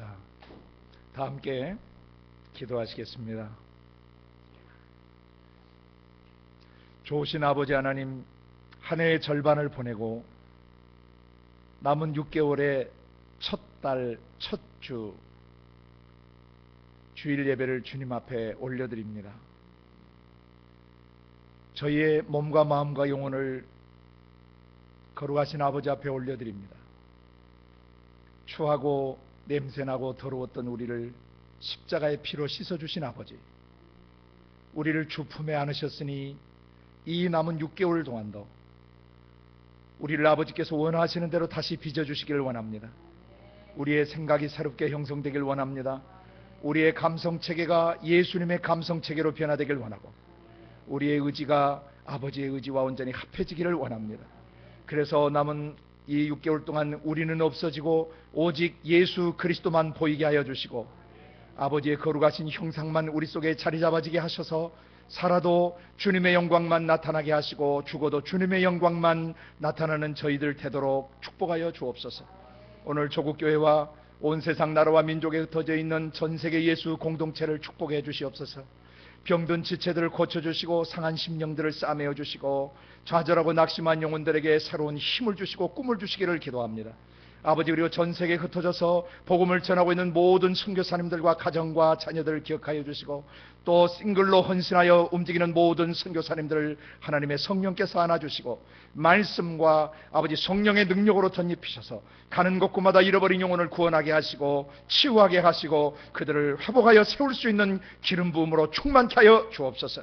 자, 다 함께 기도하시겠습니다. 좋으신 아버지 하나님, 한 해의 절반을 보내고 남은 6개월의 첫 달, 첫 주, 주일 예배를 주님 앞에 올려드립니다. 저희의 몸과 마음과 영혼을 거룩하신 아버지 앞에 올려드립니다. 추하고 냄새나고 더러웠던 우리를 십자가의 피로 씻어주신 아버지, 우리를 주 품에 안으셨으니 이 남은 6개월 동안도 우리를 아버지께서 원하시는 대로 다시 빚어주시기를 원합니다. 우리의 생각이 새롭게 형성되길 원합니다. 우리의 감성체계가 예수님의 감성체계로 변화되길 원하고, 우리의 의지가 아버지의 의지와 온전히 합해지기를 원합니다. 그래서 남은 이 6개월 동안 우리는 없어지고 오직 예수 그리스도만 보이게 하여 주시고, 아버지의 거룩하신 형상만 우리 속에 자리 잡아지게 하셔서 살아도 주님의 영광만 나타나게 하시고 죽어도 주님의 영광만 나타나는 저희들 되도록 축복하여 주옵소서. 오늘 조국교회와 온 세상 나라와 민족에 흩어져 있는 전 세계 예수 공동체를 축복해 주시옵소서. 병든 지체들을 고쳐주시고 상한 심령들을 싸매어 주시고 좌절하고 낙심한 영혼들에게 새로운 힘을 주시고 꿈을 주시기를 기도합니다. 아버지, 그리고 전 세계에 흩어져서 복음을 전하고 있는 모든 선교사님들과 가정과 자녀들을 기억하여 주시고, 또 싱글로 헌신하여 움직이는 모든 선교사님들을 하나님의 성령께서 안아주시고 말씀과 아버지 성령의 능력으로 덧입히셔서 가는 곳곳마다 잃어버린 영혼을 구원하게 하시고 치유하게 하시고 그들을 회복하여 세울 수 있는 기름 부음으로 충만케 하여 주옵소서.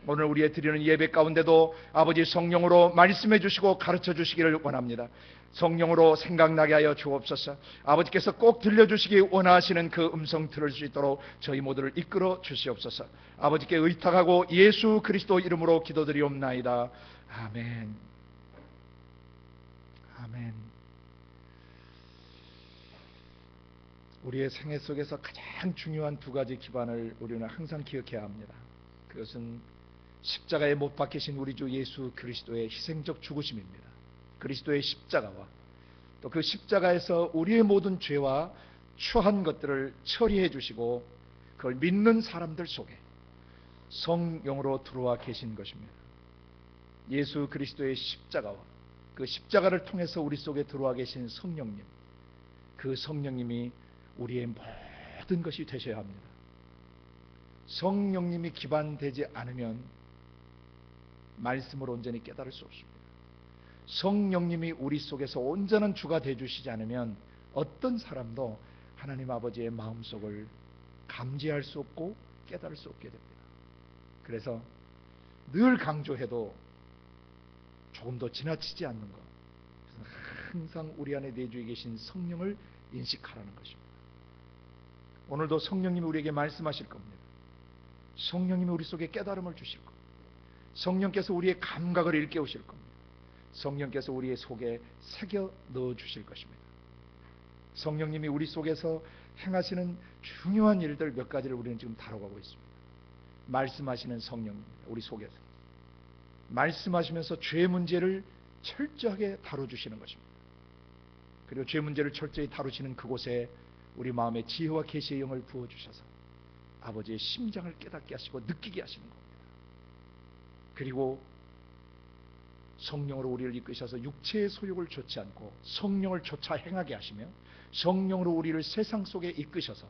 오늘 우리의 드리는 예배 가운데도 아버지 성령으로 말씀해 주시고 가르쳐 주시기를 원합니다. 성령으로 생각나게 하여 주옵소서. 아버지께서 꼭 들려주시기 원하시는 그 음성 들을 수 있도록 저희 모두를 이끌어 주시옵소서. 아버지께 의탁하고 예수 그리스도 이름으로 기도드리옵나이다. 아멘. 아멘. 우리의 생애 속에서 가장 중요한 두 가지 기반을 우리는 항상 기억해야 합니다. 그것은 십자가에 못 박히신 우리 주 예수 그리스도의 희생적 죽으심입니다. 그리스도의 십자가와 또 그 십자가에서 우리의 모든 죄와 추한 것들을 처리해 주시고 그걸 믿는 사람들 속에 성령으로 들어와 계신 것입니다. 예수 그리스도의 십자가와 그 십자가를 통해서 우리 속에 들어와 계신 성령님, 그 성령님이 우리의 모든 것이 되셔야 합니다. 성령님이 기반되지 않으면 말씀을 온전히 깨달을 수 없습니다. 성령님이 우리 속에서 온전한 주가 되어주시지 않으면 어떤 사람도 하나님 아버지의 마음속을 감지할 수 없고 깨달을 수 없게 됩니다. 그래서 늘 강조해도 조금 더 지나치지 않는 것, 항상 우리 안에 내주에 계신 성령을 인식하라는 것입니다. 오늘도 성령님이 우리에게 말씀하실 겁니다. 성령님이 우리 속에 깨달음을 주실 겁니다. 성령께서 우리의 감각을 일깨우실 겁니다. 성령께서 우리의 속에 새겨 넣어 주실 것입니다. 성령님이 우리 속에서 행하시는 중요한 일들 몇 가지를 우리는 지금 다뤄가고 있습니다. 말씀하시는 성령입니다. 우리 속에서 말씀하시면서 죄 문제를 철저하게 다뤄주시는 것입니다. 그리고 죄 문제를 철저히 다루시는 그곳에 우리 마음에 지혜와 계시의 영을 부어주셔서 아버지의 심장을 깨닫게 하시고 느끼게 하시는 겁니다. 그리고 성령으로 우리를 이끄셔서 육체의 소욕을 좇지 않고 성령을 좇아 행하게 하시며, 성령으로 우리를 세상 속에 이끄셔서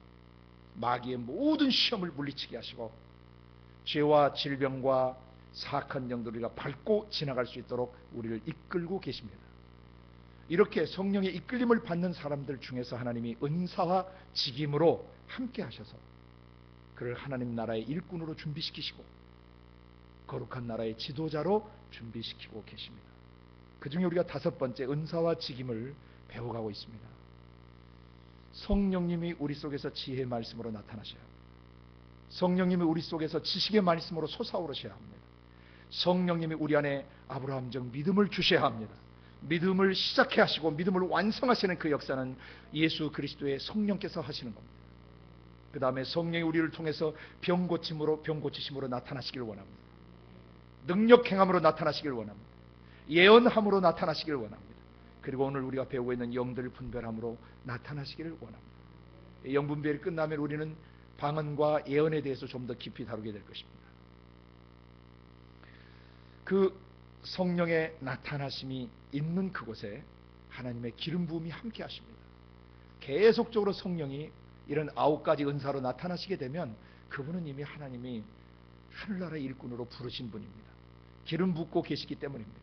마귀의 모든 시험을 물리치게 하시고 죄와 질병과 사악한 영들을 우리가 밟고 지나갈 수 있도록 우리를 이끌고 계십니다. 이렇게 성령의 이끌림을 받는 사람들 중에서 하나님이 은사와 직임으로 함께 하셔서 그를 하나님 나라의 일꾼으로 준비시키시고 거룩한 나라의 지도자로 준비시키고 계십니다. 그 중에 우리가 5번째 은사와 직임을 배워가고 있습니다. 성령님이 우리 속에서 지혜의 말씀으로 나타나셔야 합니다. 성령님이 우리 속에서 지식의 말씀으로 솟아오르셔야 합니다. 성령님이 우리 안에 아브라함적 믿음을 주셔야 합니다. 믿음을 시작해 하시고 믿음을 완성하시는 그 역사는 예수 그리스도의 성령께서 하시는 겁니다. 그 다음에 성령이 우리를 통해서 병 고치심으로 나타나시길 원합니다. 능력 행함으로 나타나시길 원합니다. 예언함으로 나타나시길 원합니다. 그리고 오늘 우리가 배우고 있는 영들 분별함으로 나타나시기를 원합니다. 영분별이 끝나면 우리는 방언과 예언에 대해서 좀 더 깊이 다루게 될 것입니다. 그 성령의 나타나심이 있는 그곳에 하나님의 기름 부음이 함께 하십니다. 계속적으로 성령이 이런 9가지 은사로 나타나시게 되면 그분은 이미 하나님이 하늘나라의 일꾼으로 부르신 분입니다. 기름 붓고 계시기 때문입니다.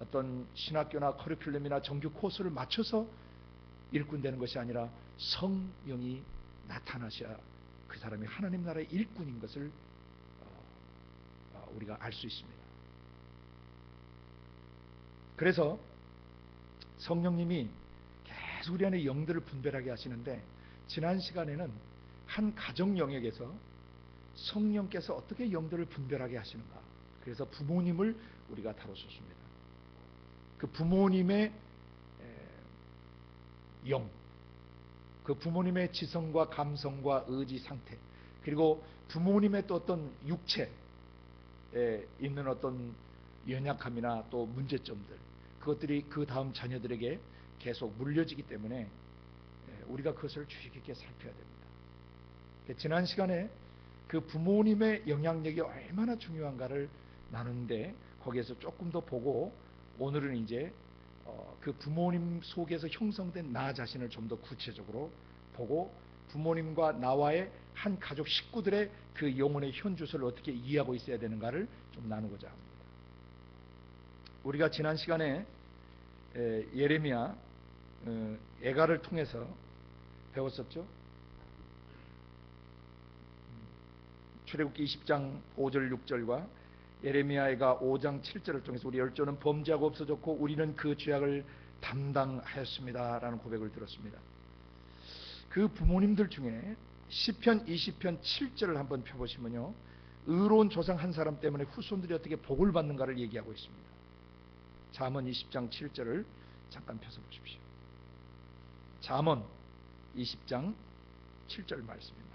어떤 신학교나 커리큘럼이나 정규 코스를 맞춰서 일꾼 되는 것이 아니라 성령이 나타나셔야 그 사람이 하나님 나라의 일꾼인 것을 우리가 알 수 있습니다. 그래서 성령님이 계속 우리 안에 영들을 분별하게 하시는데, 지난 시간에는 한 가정 영역에서 성령께서 어떻게 영들을 분별하게 하시는가, 그래서 부모님을 우리가 다뤘었습니다. 그 부모님의 영, 그 부모님의 지성과 감성과 의지 상태, 그리고 부모님의 또 어떤 육체에 있는 어떤 연약함이나 또 문제점들, 그것들이 그 다음 자녀들에게 계속 물려지기 때문에 우리가 그것을 주의 깊게 살펴야 됩니다. 지난 시간에 그 부모님의 영향력이 얼마나 중요한가를 나누는데, 거기에서 조금 더 보고, 오늘은 이제 그 부모님 속에서 형성된 나 자신을 좀 더 구체적으로 보고, 부모님과 나와의 한 가족 식구들의 그 영혼의 현주소를 어떻게 이해하고 있어야 되는가를 좀 나누고자 합니다. 우리가 지난 시간에 예레미야 애가를 통해서 배웠었죠. 출애굽기 20장 5절 6절과 예레미야 애가 5장 7절을 통해서 우리 열조는 범죄하고 없어졌고 우리는 그 죄악을 담당하였습니다 라는 고백을 들었습니다. 그 부모님들 중에 시편 20편 7절을 한번 펴보시면요, 의로운 조상 한 사람 때문에 후손들이 어떻게 복을 받는가를 얘기하고 있습니다. 잠언 20장 7절을 잠깐 펴서 보십시오. 잠언 20장 7절 말씀입니다.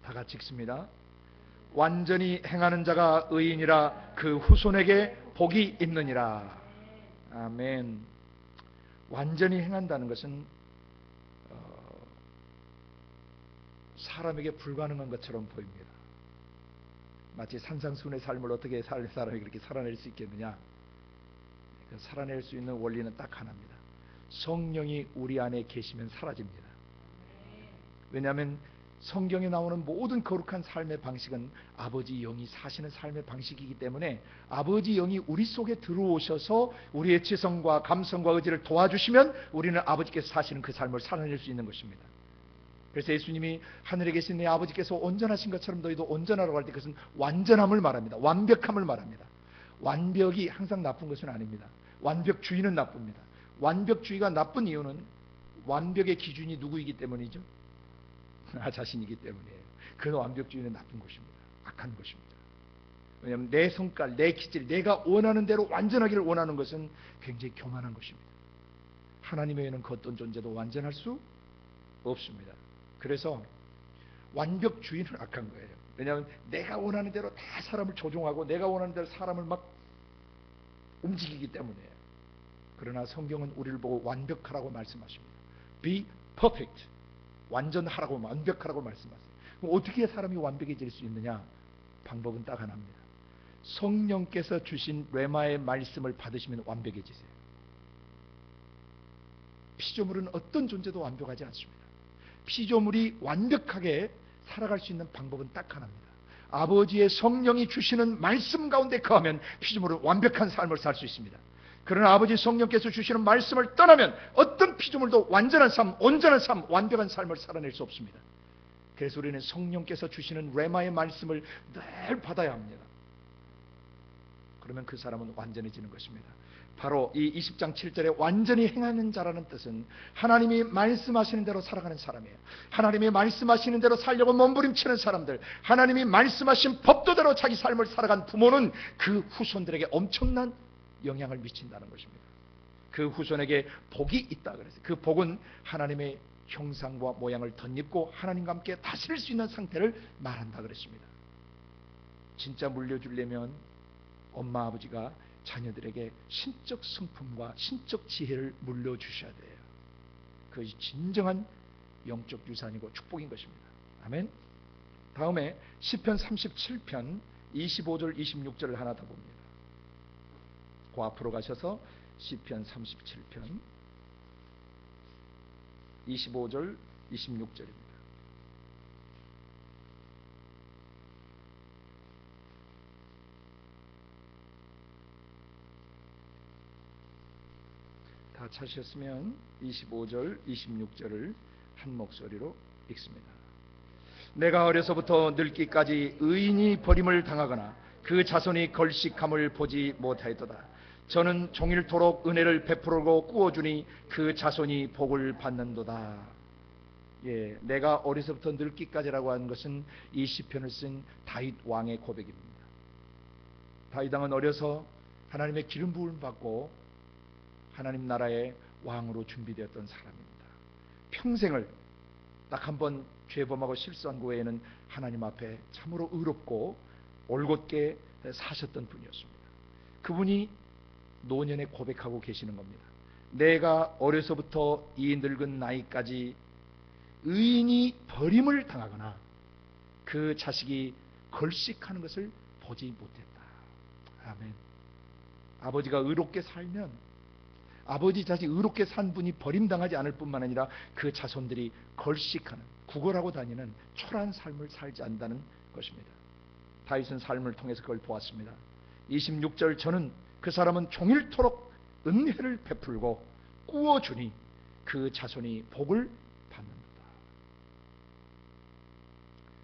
다 같이 읽습니다. 완전히 행하는 자가 의인이라 그 후손에게 복이 있느니라. 아멘. 완전히 행한다는 것은 사람에게 불가능한 것처럼 보입니다. 마치 산상수훈의 삶을 어떻게 사람이 그렇게 살아낼 수 있겠느냐. 살아낼 수 있는 원리는 딱 하나입니다. 성령이 우리 안에 계시면 사라집니다. 왜냐하면 성경에 나오는 모든 거룩한 삶의 방식은 아버지 영이 사시는 삶의 방식이기 때문에, 아버지 영이 우리 속에 들어오셔서 우리의 지성과 감성과 의지를 도와주시면 우리는 아버지께서 사시는 그 삶을 살아낼 수 있는 것입니다. 그래서 예수님이 하늘에 계신 내 아버지께서 온전하신 것처럼 너희도 온전하라고 할 때 그것은 완전함을 말합니다. 완벽함을 말합니다. 완벽이 항상 나쁜 것은 아닙니다. 완벽주의는 나쁩니다. 완벽주의가 나쁜 이유는 완벽의 기준이 누구이기 때문이죠? 나 자신이기 때문이에요. 그 완벽주의는 나쁜 것입니다. 악한 것입니다. 왜냐하면 내 성깔, 내 기질, 내가 원하는 대로 완전하기를 원하는 것은 굉장히 교만한 것입니다. 하나님 외에는 그 어떤 존재도 완전할 수 없습니다. 그래서 완벽주의는 악한 거예요. 왜냐하면 내가 원하는 대로 다 사람을 조종하고 내가 원하는 대로 사람을 막 움직이기 때문이에요. 그러나 성경은 우리를 보고 완벽하라고 말씀하십니다. Be perfect. 완전하라고, 완벽하라고 말씀하세요. 그럼 어떻게 사람이 완벽해질 수 있느냐? 방법은 딱 하나입니다. 성령께서 주신 레마의 말씀을 받으시면 완벽해지세요. 피조물은 어떤 존재도 완벽하지 않습니다. 피조물이 완벽하게 살아갈 수 있는 방법은 딱 하나입니다. 아버지의 성령이 주시는 말씀 가운데 거하면 피조물은 완벽한 삶을 살 수 있습니다. 그러나 아버지 성령께서 주시는 말씀을 떠나면 어떤 피조물도 완전한 삶, 온전한 삶, 완벽한 삶을 살아낼 수 없습니다. 그래서 우리는 성령께서 주시는 레마의 말씀을 늘 받아야 합니다. 그러면 그 사람은 완전해지는 것입니다. 바로 이 20장 7절에 완전히 행하는 자라는 뜻은 하나님이 말씀하시는 대로 살아가는 사람이에요. 하나님이 말씀하시는 대로 살려고 몸부림치는 사람들, 하나님이 말씀하신 법도대로 자기 삶을 살아간 부모는 그 후손들에게 엄청난 영향을 미친다는 것입니다. 그 후손에게 복이 있다 그랬어요. 그 복은 하나님의 형상과 모양을 덧입고 하나님과 함께 다스릴 수 있는 상태를 말한다 그랬습니다. 진짜 물려주려면 엄마 아버지가 자녀들에게 신적 성품과 신적 지혜를 물려주셔야 돼요. 그것이 진정한 영적 유산이고 축복인 것입니다. 아멘. 다음에 시편 37편 25절 26절을 하나 더 봅니다. 그 앞으로 가셔서 시편 37편 25절 26절입니다. 다 찾으셨으면 25절 26절을 한 목소리로 읽습니다. 내가 어려서부터 늙기까지 의인이 버림을 당하거나 그 자손이 걸식함을 보지 못하였도다. 저는 종일토록 은혜를 베풀고 꾸어주니 그 자손이 복을 받는도다. 예, 내가 어려서부터 늙기까지라고 하는 것은 이 시편을 쓴 다윗 왕의 고백입니다. 다윗 왕은 어려서 하나님의 기름 부음을 받고 하나님 나라의 왕으로 준비되었던 사람입니다. 평생을 딱 한 번 죄범하고 실수한 그 외에는 하나님 앞에 참으로 의롭고 올곧게 사셨던 분이었습니다. 그분이 노년에 고백하고 계시는 겁니다. 내가 어려서부터 이 늙은 나이까지 의인이 버림을 당하거나 그 자식이 걸식하는 것을 보지 못했다. 아멘. 아버지가 의롭게 살면 아버지 자식 의롭게 산 분이 버림당하지 않을 뿐만 아니라 그 자손들이 걸식하는, 구걸하고 다니는 초라한 삶을 살지 않는다는 것입니다. 다윗은 삶을 통해서 그걸 보았습니다. 26절 저는 그 사람은 종일토록 은혜를 베풀고 꾸어주니 그 자손이 복을 받는다.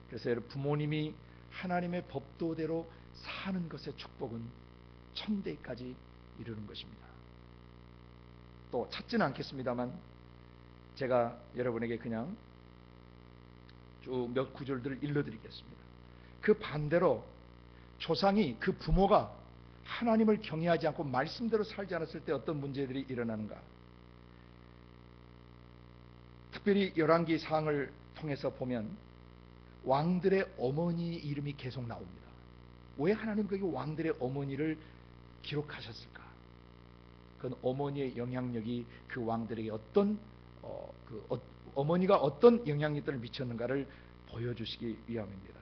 그래서 여러분, 부모님이 하나님의 법도대로 사는 것의 축복은 천대까지 이르는 것입니다. 또 찾지는 않겠습니다만 제가 여러분에게 그냥 쭉 몇 구절들을 일러드리겠습니다. 그 반대로 조상이, 그 부모가 하나님을 경외하지 않고 말씀대로 살지 않았을 때 어떤 문제들이 일어나는가. 특별히 열왕기 사항을 통해서 보면 왕들의 어머니 이름이 계속 나옵니다. 왜 하나님 거기 왕들의 어머니를 기록하셨을까? 그건 어머니의 영향력이 그 왕들에게 어머니가 어떤 영향력들을 미쳤는가를 보여주시기 위함입니다.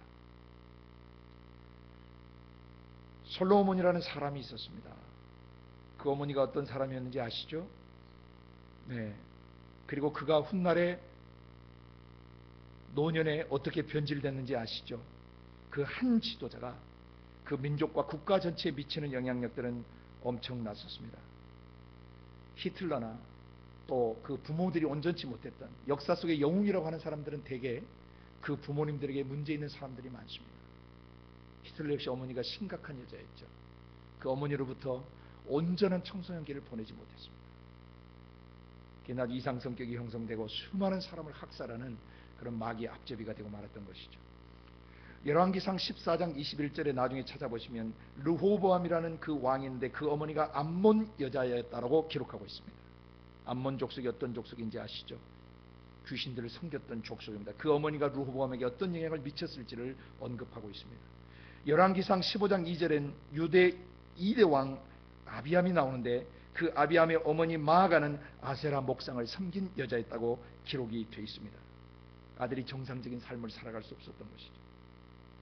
솔로몬이라는 사람이 있었습니다. 그 어머니가 어떤 사람이었는지 아시죠? 네. 그리고 그가 훗날에 노년에 어떻게 변질됐는지 아시죠? 그 한 지도자가 그 민족과 국가 전체에 미치는 영향력들은 엄청났었습니다. 히틀러나 또 그 부모들이 온전치 못했던 역사 속의 영웅이라고 하는 사람들은 대개 그 부모님들에게 문제 있는 사람들이 많습니다. 히틀러 역시 어머니가 심각한 여자였죠. 그 어머니로부터 온전한 청소년기를 보내지 못했습니다. 그게 아주 이상 성격이 형성되고 수많은 사람을 학살하는 그런 마귀의 앞제비가 되고 말았던 것이죠. 열왕기상 14장 21절에 나중에 찾아보시면 르호보암이라는 그 왕인데 그 어머니가 암몬 여자였다라고 기록하고 있습니다. 암몬 족속이 어떤 족속인지 아시죠? 귀신들을 섬겼던 족속입니다. 그 어머니가 르호보암에게 어떤 영향을 미쳤을지를 언급하고 있습니다. 열왕기상 15장 2절엔 유대 2대 왕 아비암이 나오는데 그 아비암의 어머니 마아가는 아세라 목상을 섬긴 여자였다고 기록이 되어 있습니다. 아들이 정상적인 삶을 살아갈 수 없었던 것이죠.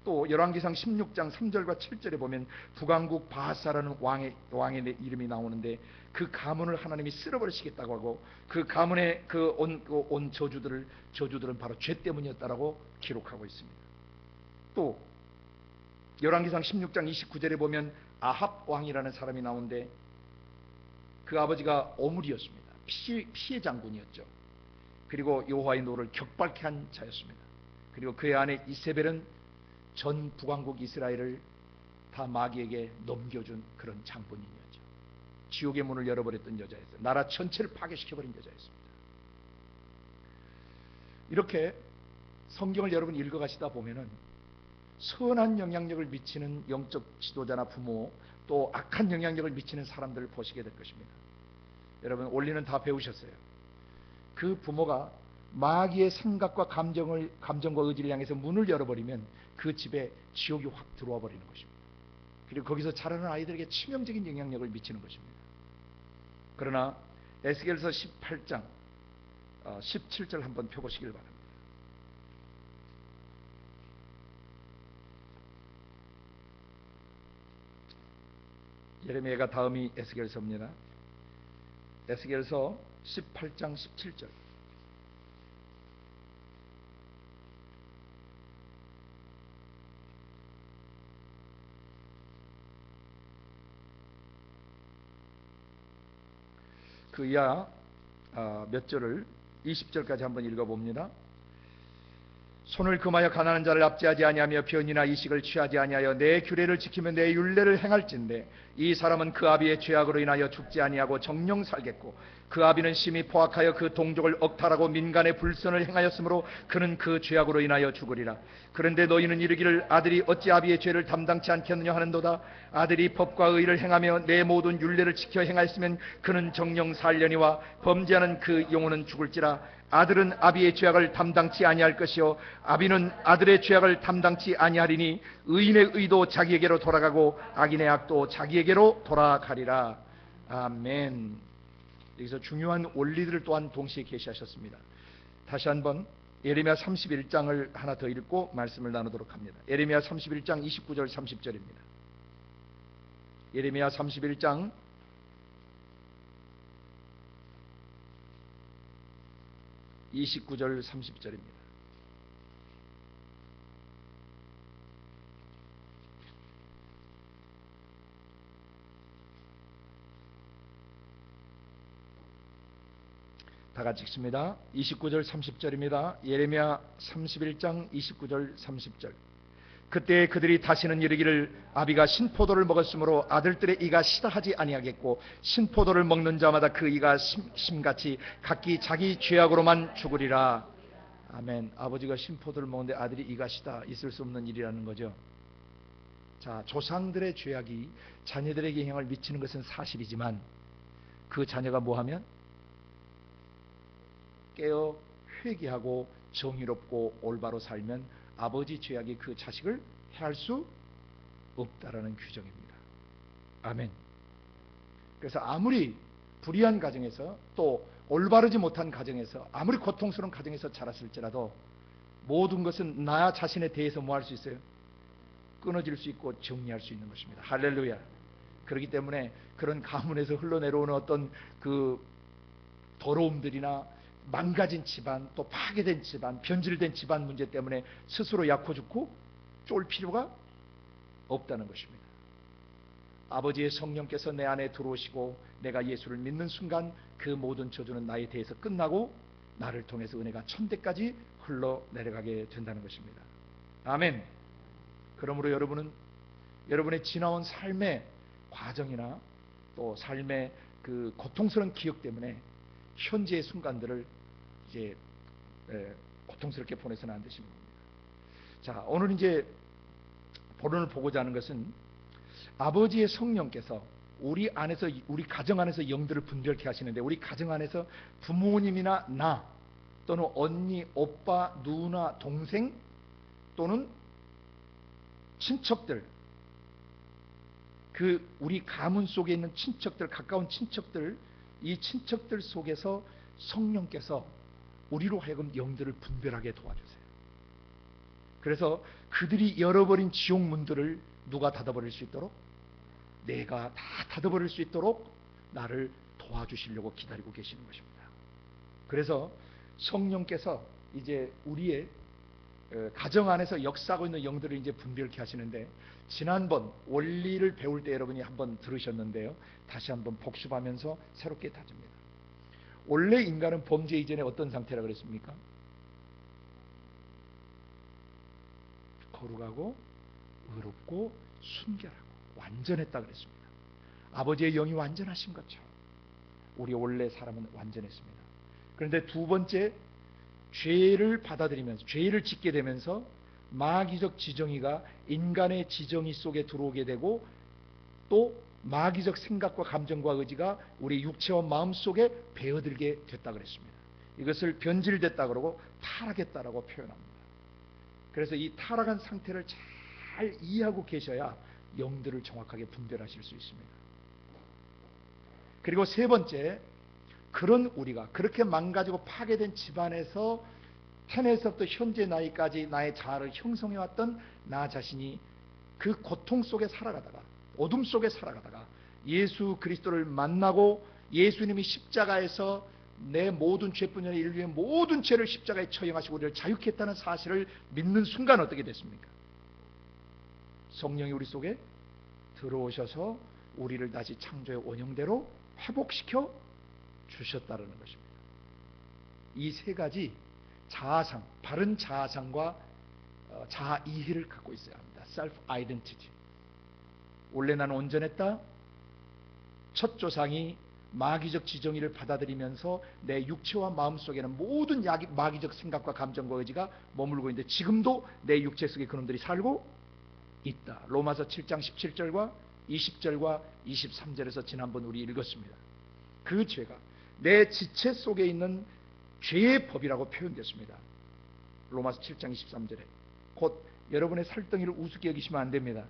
또 열왕기상 16장 3절과 7절에 보면 북왕국 바하사라는 왕의 이름이 나오는데 그 가문을 하나님이 쓸어버리시겠다고 하고 그 가문의 온 저주들은 바로 죄 때문이었다라고 기록하고 있습니다. 또 열왕기상 16장 29절에 보면 아합 왕이라는 사람이 나오는데 그 아버지가 오므리였습니다. 피해 장군이었죠. 그리고 여호와의 노를 격발케 한 자였습니다. 그리고 그의 아내 이세벨은 전 북왕국 이스라엘을 다 마귀에게 넘겨준 그런 장본인이었죠. 지옥의 문을 열어버렸던 여자였어요. 나라 전체를 파괴시켜버린 여자였습니다. 이렇게 성경을 여러분 읽어가시다 보면은 선한 영향력을 미치는 영적 지도자나 부모, 또 악한 영향력을 미치는 사람들을 보시게 될 것입니다. 여러분 원리는 다 배우셨어요. 그 부모가 마귀의 생각과 감정과 의지를 향해서 문을 열어버리면 그 집에 지옥이 확 들어와 버리는 것입니다. 그리고 거기서 자라는 아이들에게 치명적인 영향력을 미치는 것입니다. 그러나 에스겔서 18장 17절 한번 펴보시길 바랍니다. 예레미야가 다음이 에스겔서입니다. 에스겔서 18장 17절. 그 이하 몇 절을 20절까지 한번 읽어봅니다. 손을 금하여 가난한 자를 압제하지 아니하며 변이나 이식을 취하지 아니하여 내 규례를 지키며 내 율례를 행할진대 이 사람은 그 아비의 죄악으로 인하여 죽지 아니하고 정령 살겠고 그 아비는 심히 포악하여 그 동족을 억탈하고 민간의 불선을 행하였으므로 그는 그 죄악으로 인하여 죽으리라. 그런데 너희는 이르기를 아들이 어찌 아비의 죄를 담당치 않겠느냐 하는도다. 아들이 법과 의를 행하며 내 모든 율례를 지켜 행하였으면 그는 정령 살려니와 범죄하는 그 영혼은 죽을지라. 아들은 아비의 죄악을 담당치 아니할 것이요 아비는 아들의 죄악을 담당치 아니하리니 의인의 의도 자기에게로 돌아가고 악인의 악도 자기에게로 돌아가리라. 아멘. 여기서 중요한 원리들을 또한 동시에 계시하셨습니다. 다시 한번 예레미야 31장을 하나 더 읽고 말씀을 나누도록 합니다. 예레미야 31장 29절 30절입니다. 예레미야 31장 29절 30절입니다. 다 같이 읽습니다. 29절 30절입니다. 예레미야 31장 29절 30절. 그때 그들이 다시는 이르기를 아비가 신포도를 먹었으므로 아들들의 이가 시다하지 아니하겠고 신포도를 먹는 자마다 그 이가 심같이 각기 자기 죄악으로만 죽으리라. 아멘. 아버지가 신포도를 먹는데 아들이 이가 시다, 있을 수 없는 일이라는 거죠. 자, 조상들의 죄악이 자녀들에게 영향을 미치는 것은 사실이지만 그 자녀가 뭐하면 깨어 회개하고 정의롭고 올바로 살면 아버지 죄악이 그 자식을 해할 수 없다라는 규정입니다. 아멘. 그래서 아무리 불의한 가정에서 또 올바르지 못한 가정에서 아무리 고통스러운 가정에서 자랐을지라도 모든 것은 나 자신에 대해서 뭐 할 수 있어요? 끊어질 수 있고 정리할 수 있는 것입니다. 할렐루야. 그렇기 때문에 그런 가문에서 흘러내려오는 어떤 그 더러움들이나 망가진 집안, 또 파괴된 집안, 변질된 집안 문제 때문에 스스로 약호 죽고 쫄 필요가 없다는 것입니다. 아버지의 성령께서 내 안에 들어오시고 내가 예수를 믿는 순간 그 모든 저주는 나에 대해서 끝나고 나를 통해서 은혜가 천대까지 흘러내려가게 된다는 것입니다. 아멘. 그러므로 여러분은 여러분의 지나온 삶의 과정이나 또 삶의 그 고통스러운 기억 때문에 현재의 순간들을 이제 고통스럽게 보내서는 안 되시는 겁니다. 자, 오늘 이제 본론을 보고자 하는 것은 아버지의 성령께서 우리 안에서, 우리 가정 안에서 영들을 분별케 하시는데, 우리 가정 안에서 부모님이나 나 또는 언니, 오빠, 누나, 동생 또는 친척들, 그 우리 가문 속에 있는 친척들, 가까운 친척들, 이 친척들 속에서 성령께서 우리로 하여금 영들을 분별하게 도와주세요. 그래서 그들이 열어버린 지옥 문들을 누가 닫아버릴 수 있도록? 내가 다 닫아버릴 수 있도록 나를 도와주시려고 기다리고 계시는 것입니다. 그래서 성령께서 이제 우리의 가정 안에서 역사하고 있는 영들을 이제 분별케 하시는데, 지난번 원리를 배울 때 여러분이 한번 들으셨는데요, 다시 한번 복습하면서 새롭게 다집니다. 원래 인간은 범죄 이전에 어떤 상태라 그랬습니까? 거룩하고 의롭고 순결하고 완전했다 그랬습니다. 아버지의 영이 완전하신 것처럼 우리 원래 사람은 완전했습니다. 그런데 두 번째, 죄를 받아들이면서, 죄를 짓게 되면서 마귀적 지정의가 인간의 지정의 속에 들어오게 되고, 또 마귀적 생각과 감정과 의지가 우리 육체와 마음 속에 배어들게 됐다 그랬습니다. 이것을 변질됐다 그러고 타락했다라고 표현합니다. 그래서 이 타락한 상태를 잘 이해하고 계셔야 영들을 정확하게 분별하실 수 있습니다. 그리고 세 번째, 그런 우리가 그렇게 망가지고 파괴된 집안에서 태어나서부터 현재 나이까지 나의 자아를 형성해왔던 나 자신이 그 고통 속에 살아가다가, 어둠 속에 살아가다가 예수 그리스도를 만나고 예수님이 십자가에서 내 모든 죄뿐 아니라 인류의 모든 죄를 십자가에 처형하시고 우리를 자유케 했다는 사실을 믿는 순간 어떻게 됐습니까? 성령이 우리 속에 들어오셔서 우리를 다시 창조의 원형대로 회복시켜 주셨다는 것입니다. 이 세 가지 자아상, 바른 자아상과 자아 이해를 갖고 있어야 합니다. self identity. 원래 나는 온전했다. 첫 조상이 마귀적 지정의를 받아들이면서 내 육체와 마음 속에는 모든 마귀적 생각과 감정과 의지가 머물고 있는데 지금도 내 육체 속에 그놈들이 살고 있다. 로마서 7장 17절과 20절과 23절에서 지난번 우리 읽었습니다. 그 죄가 내 지체 속에 있는 죄의 법이라고 표현됐습니다. 로마서 7장 23절에 곧 여러분의 살덩이를 우습게 여기시면 안 됩니다.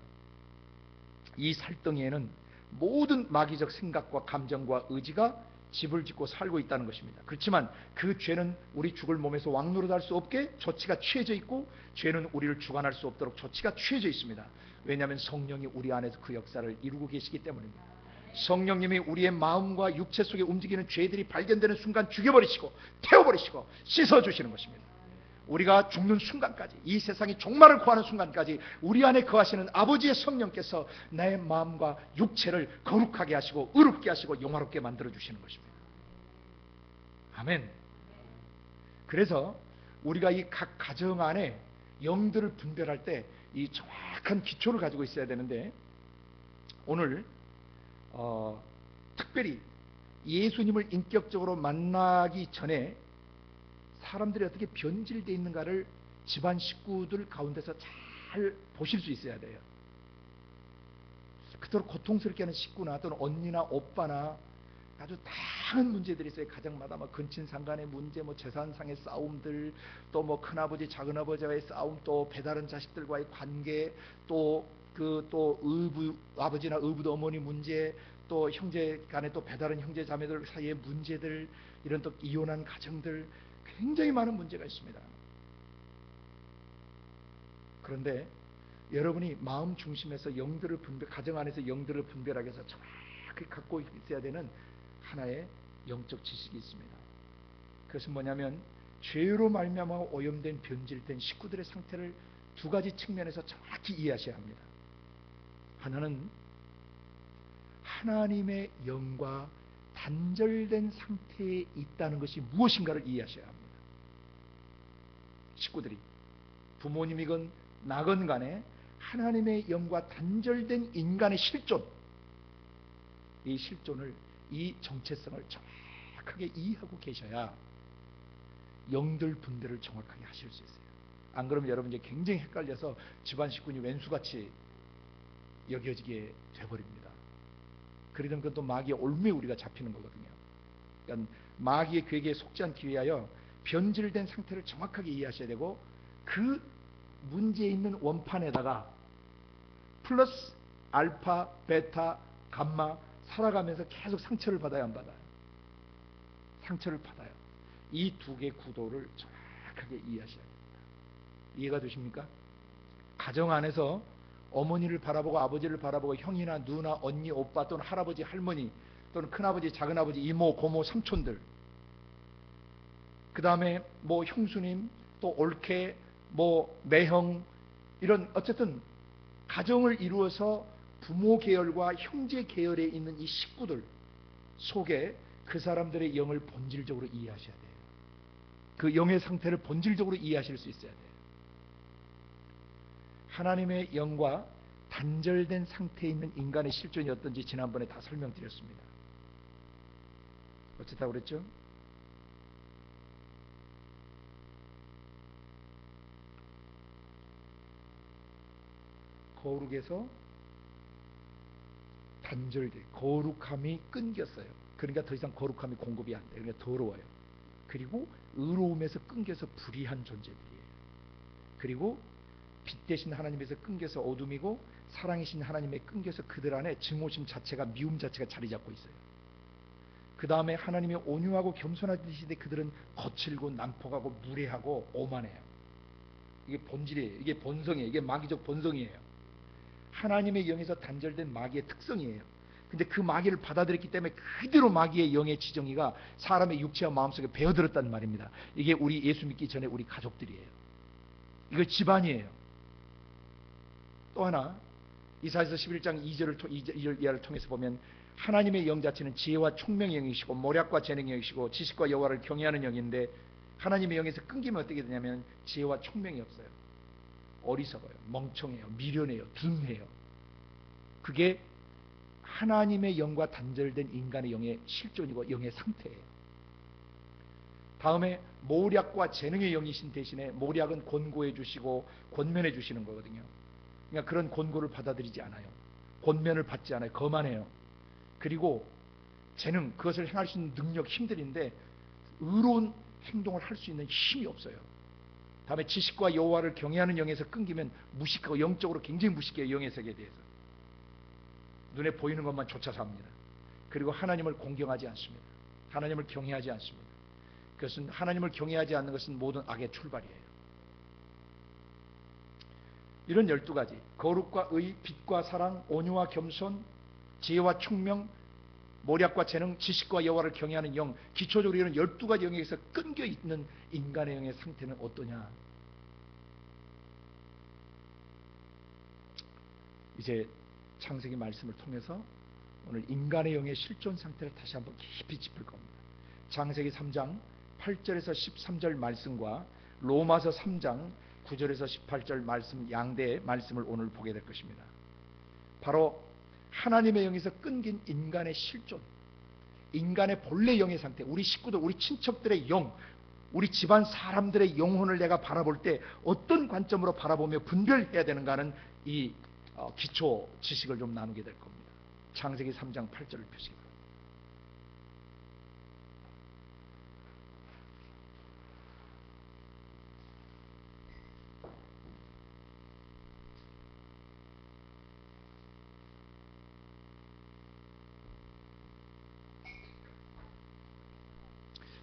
이 살덩이에는 모든 마귀적 생각과 감정과 의지가 집을 짓고 살고 있다는 것입니다. 그렇지만 그 죄는 우리 죽을 몸에서 왕노릇할 수 없게 조치가 취해져 있고, 죄는 우리를 주관할 수 없도록 조치가 취해져 있습니다. 왜냐하면 성령이 우리 안에서 그 역사를 이루고 계시기 때문입니다. 성령님이 우리의 마음과 육체 속에 움직이는 죄들이 발견되는 순간 죽여버리시고 태워버리시고 씻어주시는 것입니다. 우리가 죽는 순간까지, 이 세상이 종말을 구하는 순간까지 우리 안에 거하시는 아버지의 성령께서 나의 마음과 육체를 거룩하게 하시고 의롭게 하시고 영화롭게 만들어 주시는 것입니다. 아멘. 그래서 우리가 이 각 가정 안에 영들을 분별할 때 이 정확한 기초를 가지고 있어야 되는데, 오늘 특별히 예수님을 인격적으로 만나기 전에 사람들이 어떻게 변질되어 있는가를 집안 식구들 가운데서 잘 보실 수 있어야 돼요. 그토록 고통스럽게 하는 식구나 또는 언니나 오빠나 아주 다양한 문제들이 있어요. 가정마다 뭐 근친상간의 문제, 뭐 재산상의 싸움들, 또 뭐 큰아버지 작은아버지와의 싸움, 또 배다른 자식들과의 관계, 또 의부 아버지나 의붓 어머니 문제, 또 형제 간에 또 배다른 형제 자매들 사이의 문제들, 이런 또 이혼한 가정들, 굉장히 많은 문제가 있습니다. 그런데 여러분이 마음 중심에서 영들을 가정 안에서 영들을 분별하기 위해서 정확히 갖고 있어야 되는 하나의 영적 지식이 있습니다. 그것은 뭐냐면, 죄로 말미암아 오염된 변질된 식구들의 상태를 두 가지 측면에서 정확히 이해하셔야 합니다. 하나는 하나님의 영과 단절된 상태에 있다는 것이 무엇인가를 이해하셔야 합니다. 식구들이 부모님이건 나건 간에 하나님의 영과 단절된 인간의 실존, 이 실존을, 이 정체성을 정확하게 이해하고 계셔야 영들 분별을 정확하게 하실 수 있어요. 안 그러면 여러분 이제 굉장히 헷갈려서 집안 식구니 왼수같이 여겨지게 돼버립니다. 그러던 그건 또 마귀의 올무에 우리가 잡히는 거거든요. 그러니까 마귀의 괴계에 속지 않기 위하여 변질된 상태를 정확하게 이해하셔야 되고, 그 문제에 있는 원판에다가 플러스 알파, 베타, 감마 살아가면서 계속 상처를 받아야 안 받아요? 상처를 받아요. 이 두 개의 구도를 정확하게 이해하셔야 됩니다. 이해가 되십니까? 가정 안에서 어머니를 바라보고 아버지를 바라보고 형이나 누나, 언니, 오빠 또는 할아버지, 할머니 또는 큰아버지, 작은아버지, 이모, 고모, 삼촌들, 그 다음에 뭐 형수님, 또 올케, 뭐 매형, 이런 어쨌든 가정을 이루어서 부모 계열과 형제 계열에 있는 이 식구들 속에 그 사람들의 영을 본질적으로 이해하셔야 돼요. 그 영의 상태를 본질적으로 이해하실 수 있어야 돼요. 하나님의 영과 단절된 상태에 있는 인간의 실존이 어떤지 지난번에 다 설명드렸습니다. 어쨌다고 그랬죠? 거룩에서 단절돼, 거룩함이 끊겼어요. 그러니까 더 이상 거룩함이 공급이 안 돼요. 그러니까 더러워요. 그리고 의로움에서 끊겨서 불의한 존재들이에요. 그리고 빛 대신 하나님에서 끊겨서 어둠이고 사랑이신 하나님에 끊겨서 그들 안에 증오심 자체가, 미움 자체가 자리 잡고 있어요. 그 다음에 하나님이 온유하고 겸손하시되 그들은 거칠고 난폭하고 무례하고 오만해요. 이게 본질이에요. 이게 본성이에요. 이게 마귀적 본성이에요. 하나님의 영에서 단절된 마귀의 특성이에요. 근데 그 마귀를 받아들였기 때문에 그대로 마귀의 영의 지정의가 사람의 육체와 마음속에 배어들었단 말입니다. 이게 우리 예수 믿기 전에 우리 가족들이에요. 이거 집안이에요. 또 하나, 이사야서 11장 2절 이하를 통해서 보면 하나님의 영 자체는 지혜와 총명의 영이시고 모략과 재능의 영이시고 지식과 여호와를 경외하는 영인데, 하나님의 영에서 끊기면 어떻게 되냐면 지혜와 총명이 없어요. 어리석어요. 멍청해요. 미련해요. 둔해요. 그게 하나님의 영과 단절된 인간의 영의 실존이고 영의 상태예요. 다음에 모략과 재능의 영이신 대신에, 모략은 권고해 주시고 권면해 주시는 거거든요. 그러니까 그런 권고를 받아들이지 않아요. 권면을 받지 않아요. 거만해요. 그리고 재능, 그것을 행할 수 있는 능력, 힘들인데 의로운 행동을 할 수 있는 힘이 없어요. 다음에 지식과 여호와를 경외하는 영에서 끊기면 무식하고 영적으로 굉장히 무식해요. 영의 세계에 대해서 눈에 보이는 것만 쫓아 삽니다. 그리고 하나님을 공경하지 않습니다. 하나님을 경외하지 않습니다. 그것은, 하나님을 경외하지 않는 것은 모든 악의 출발이에요. 이런 12가지, 거룩과 의, 빛과 사랑, 온유와 겸손, 지혜와 총명, 모략과 재능, 지식과 여호와를 경외하는 영, 기초적으로 이런 12가지 영역에서 끊겨 있는 인간의 영의 상태는 어떠냐? 이제 창세기 말씀을 통해서 오늘 인간의 영의 실존 상태를 다시 한번 깊이 짚을 겁니다. 창세기 3장 8절에서 13절 말씀과 로마서 3장 9절에서 18절 말씀, 양대의 말씀을 오늘 보게 될 것입니다. 바로 하나님의 영에서 끊긴 인간의 실존, 인간의 본래 영의 상태, 우리 식구들, 우리 친척들의 영, 우리 집안 사람들의 영혼을 내가 바라볼 때 어떤 관점으로 바라보며 분별해야 되는가 하는 이 기초 지식을 좀 나누게 될 겁니다. 창세기 3장 8절을 펴시기 바랍니다.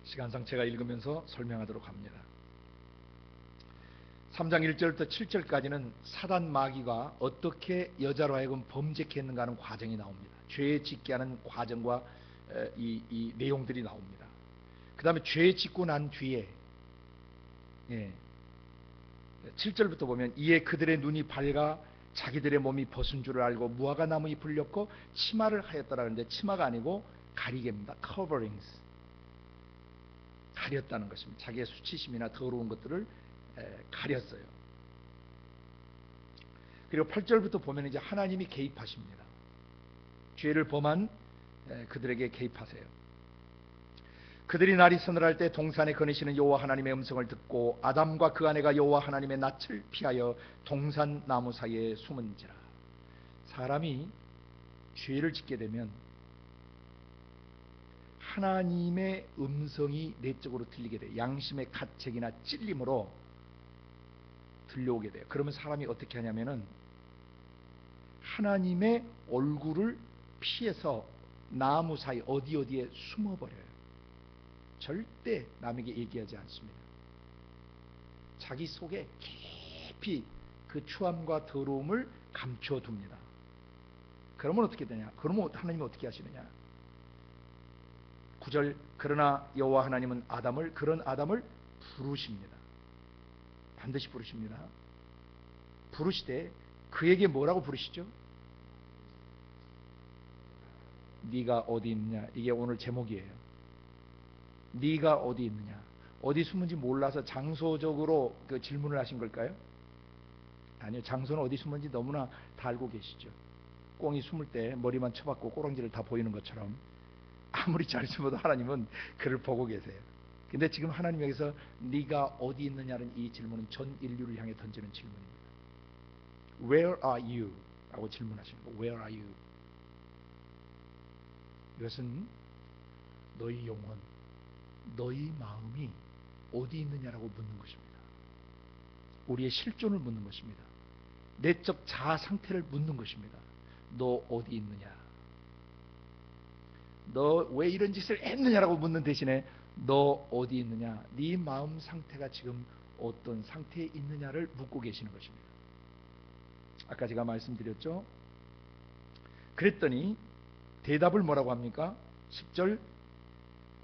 시간상 제가 읽으면서 설명하도록 합니다. 3장 1절부터 7절까지는 사단 마귀가 어떻게 여자로 하여금 범죄케 했는가 하는 과정이 나옵니다. 죄 짓게 하는 과정과 이 내용들이 나옵니다. 그 다음에 죄 짓고 난 뒤에 7절부터 보면, 이에 그들의 눈이 밝아 자기들의 몸이 벗은 줄을 알고 무화과 나무 잎을 엮고 치마를 하였더라는데, 치마가 아니고 가리개입니다. coverings, 가렸다는 것입니다. 자기의 수치심이나 더러운 것들을 가렸어요. 그리고 8절부터 보면 이제 하나님이 개입하십니다. 죄를 범한 그들에게 개입하세요. 그들이 날이 서늘할 때 동산에 거니시는 여호와 하나님의 음성을 듣고 아담과 그 아내가 여호와 하나님의 낯을 피하여 동산 나무 사이에 숨은지라. 사람이 죄를 짓게 되면 하나님의 음성이 내적으로 들리게 돼요. 양심의 가책이나 찔림으로 들려오게 돼요. 그러면 사람이 어떻게 하냐면은 하나님의 얼굴을 피해서 나무 사이 어디에 숨어버려요. 절대 남에게 얘기하지 않습니다. 자기 속에 깊이 그 추함과 더러움을 감춰둡니다. 그러면 어떻게 되냐? 그러면 하나님은 어떻게 하시느냐? 9절, 그러나 여호와 하나님은 그런 아담을 부르십니다. 반드시 부르십니다. 부르시되 그에게 뭐라고 부르시죠? 네가 어디 있느냐? 이게 오늘 제목이에요. 네가 어디 있느냐? 어디 숨은지 몰라서 장소적으로 그 질문을 하신 걸까요? 아니요. 장소는 어디 숨은지 너무나 다 알고 계시죠. 꽁이 숨을 때 머리만 쳐박고 꼬랑지를 다 보이는 것처럼 아무리 잘 숨어도 하나님은 그를 보고 계세요. 근데 지금 하나님에게서 네가 어디 있느냐는 이 질문은 전 인류를 향해 던지는 질문입니다. Where are you? 라고 질문하시는 거예요. Where are you? 이것은 너희 영혼, 너희 마음이 어디 있느냐라고 묻는 것입니다. 우리의 실존을 묻는 것입니다. 내적 자아 상태를 묻는 것입니다. 너 어디 있느냐? 너 왜 이런 짓을 했느냐라고 묻는 대신에 너 어디 있느냐? 네 마음 상태가 지금 어떤 상태에 있느냐를 묻고 계시는 것입니다. 아까 제가 말씀드렸죠. 그랬더니 대답을 뭐라고 합니까? 10절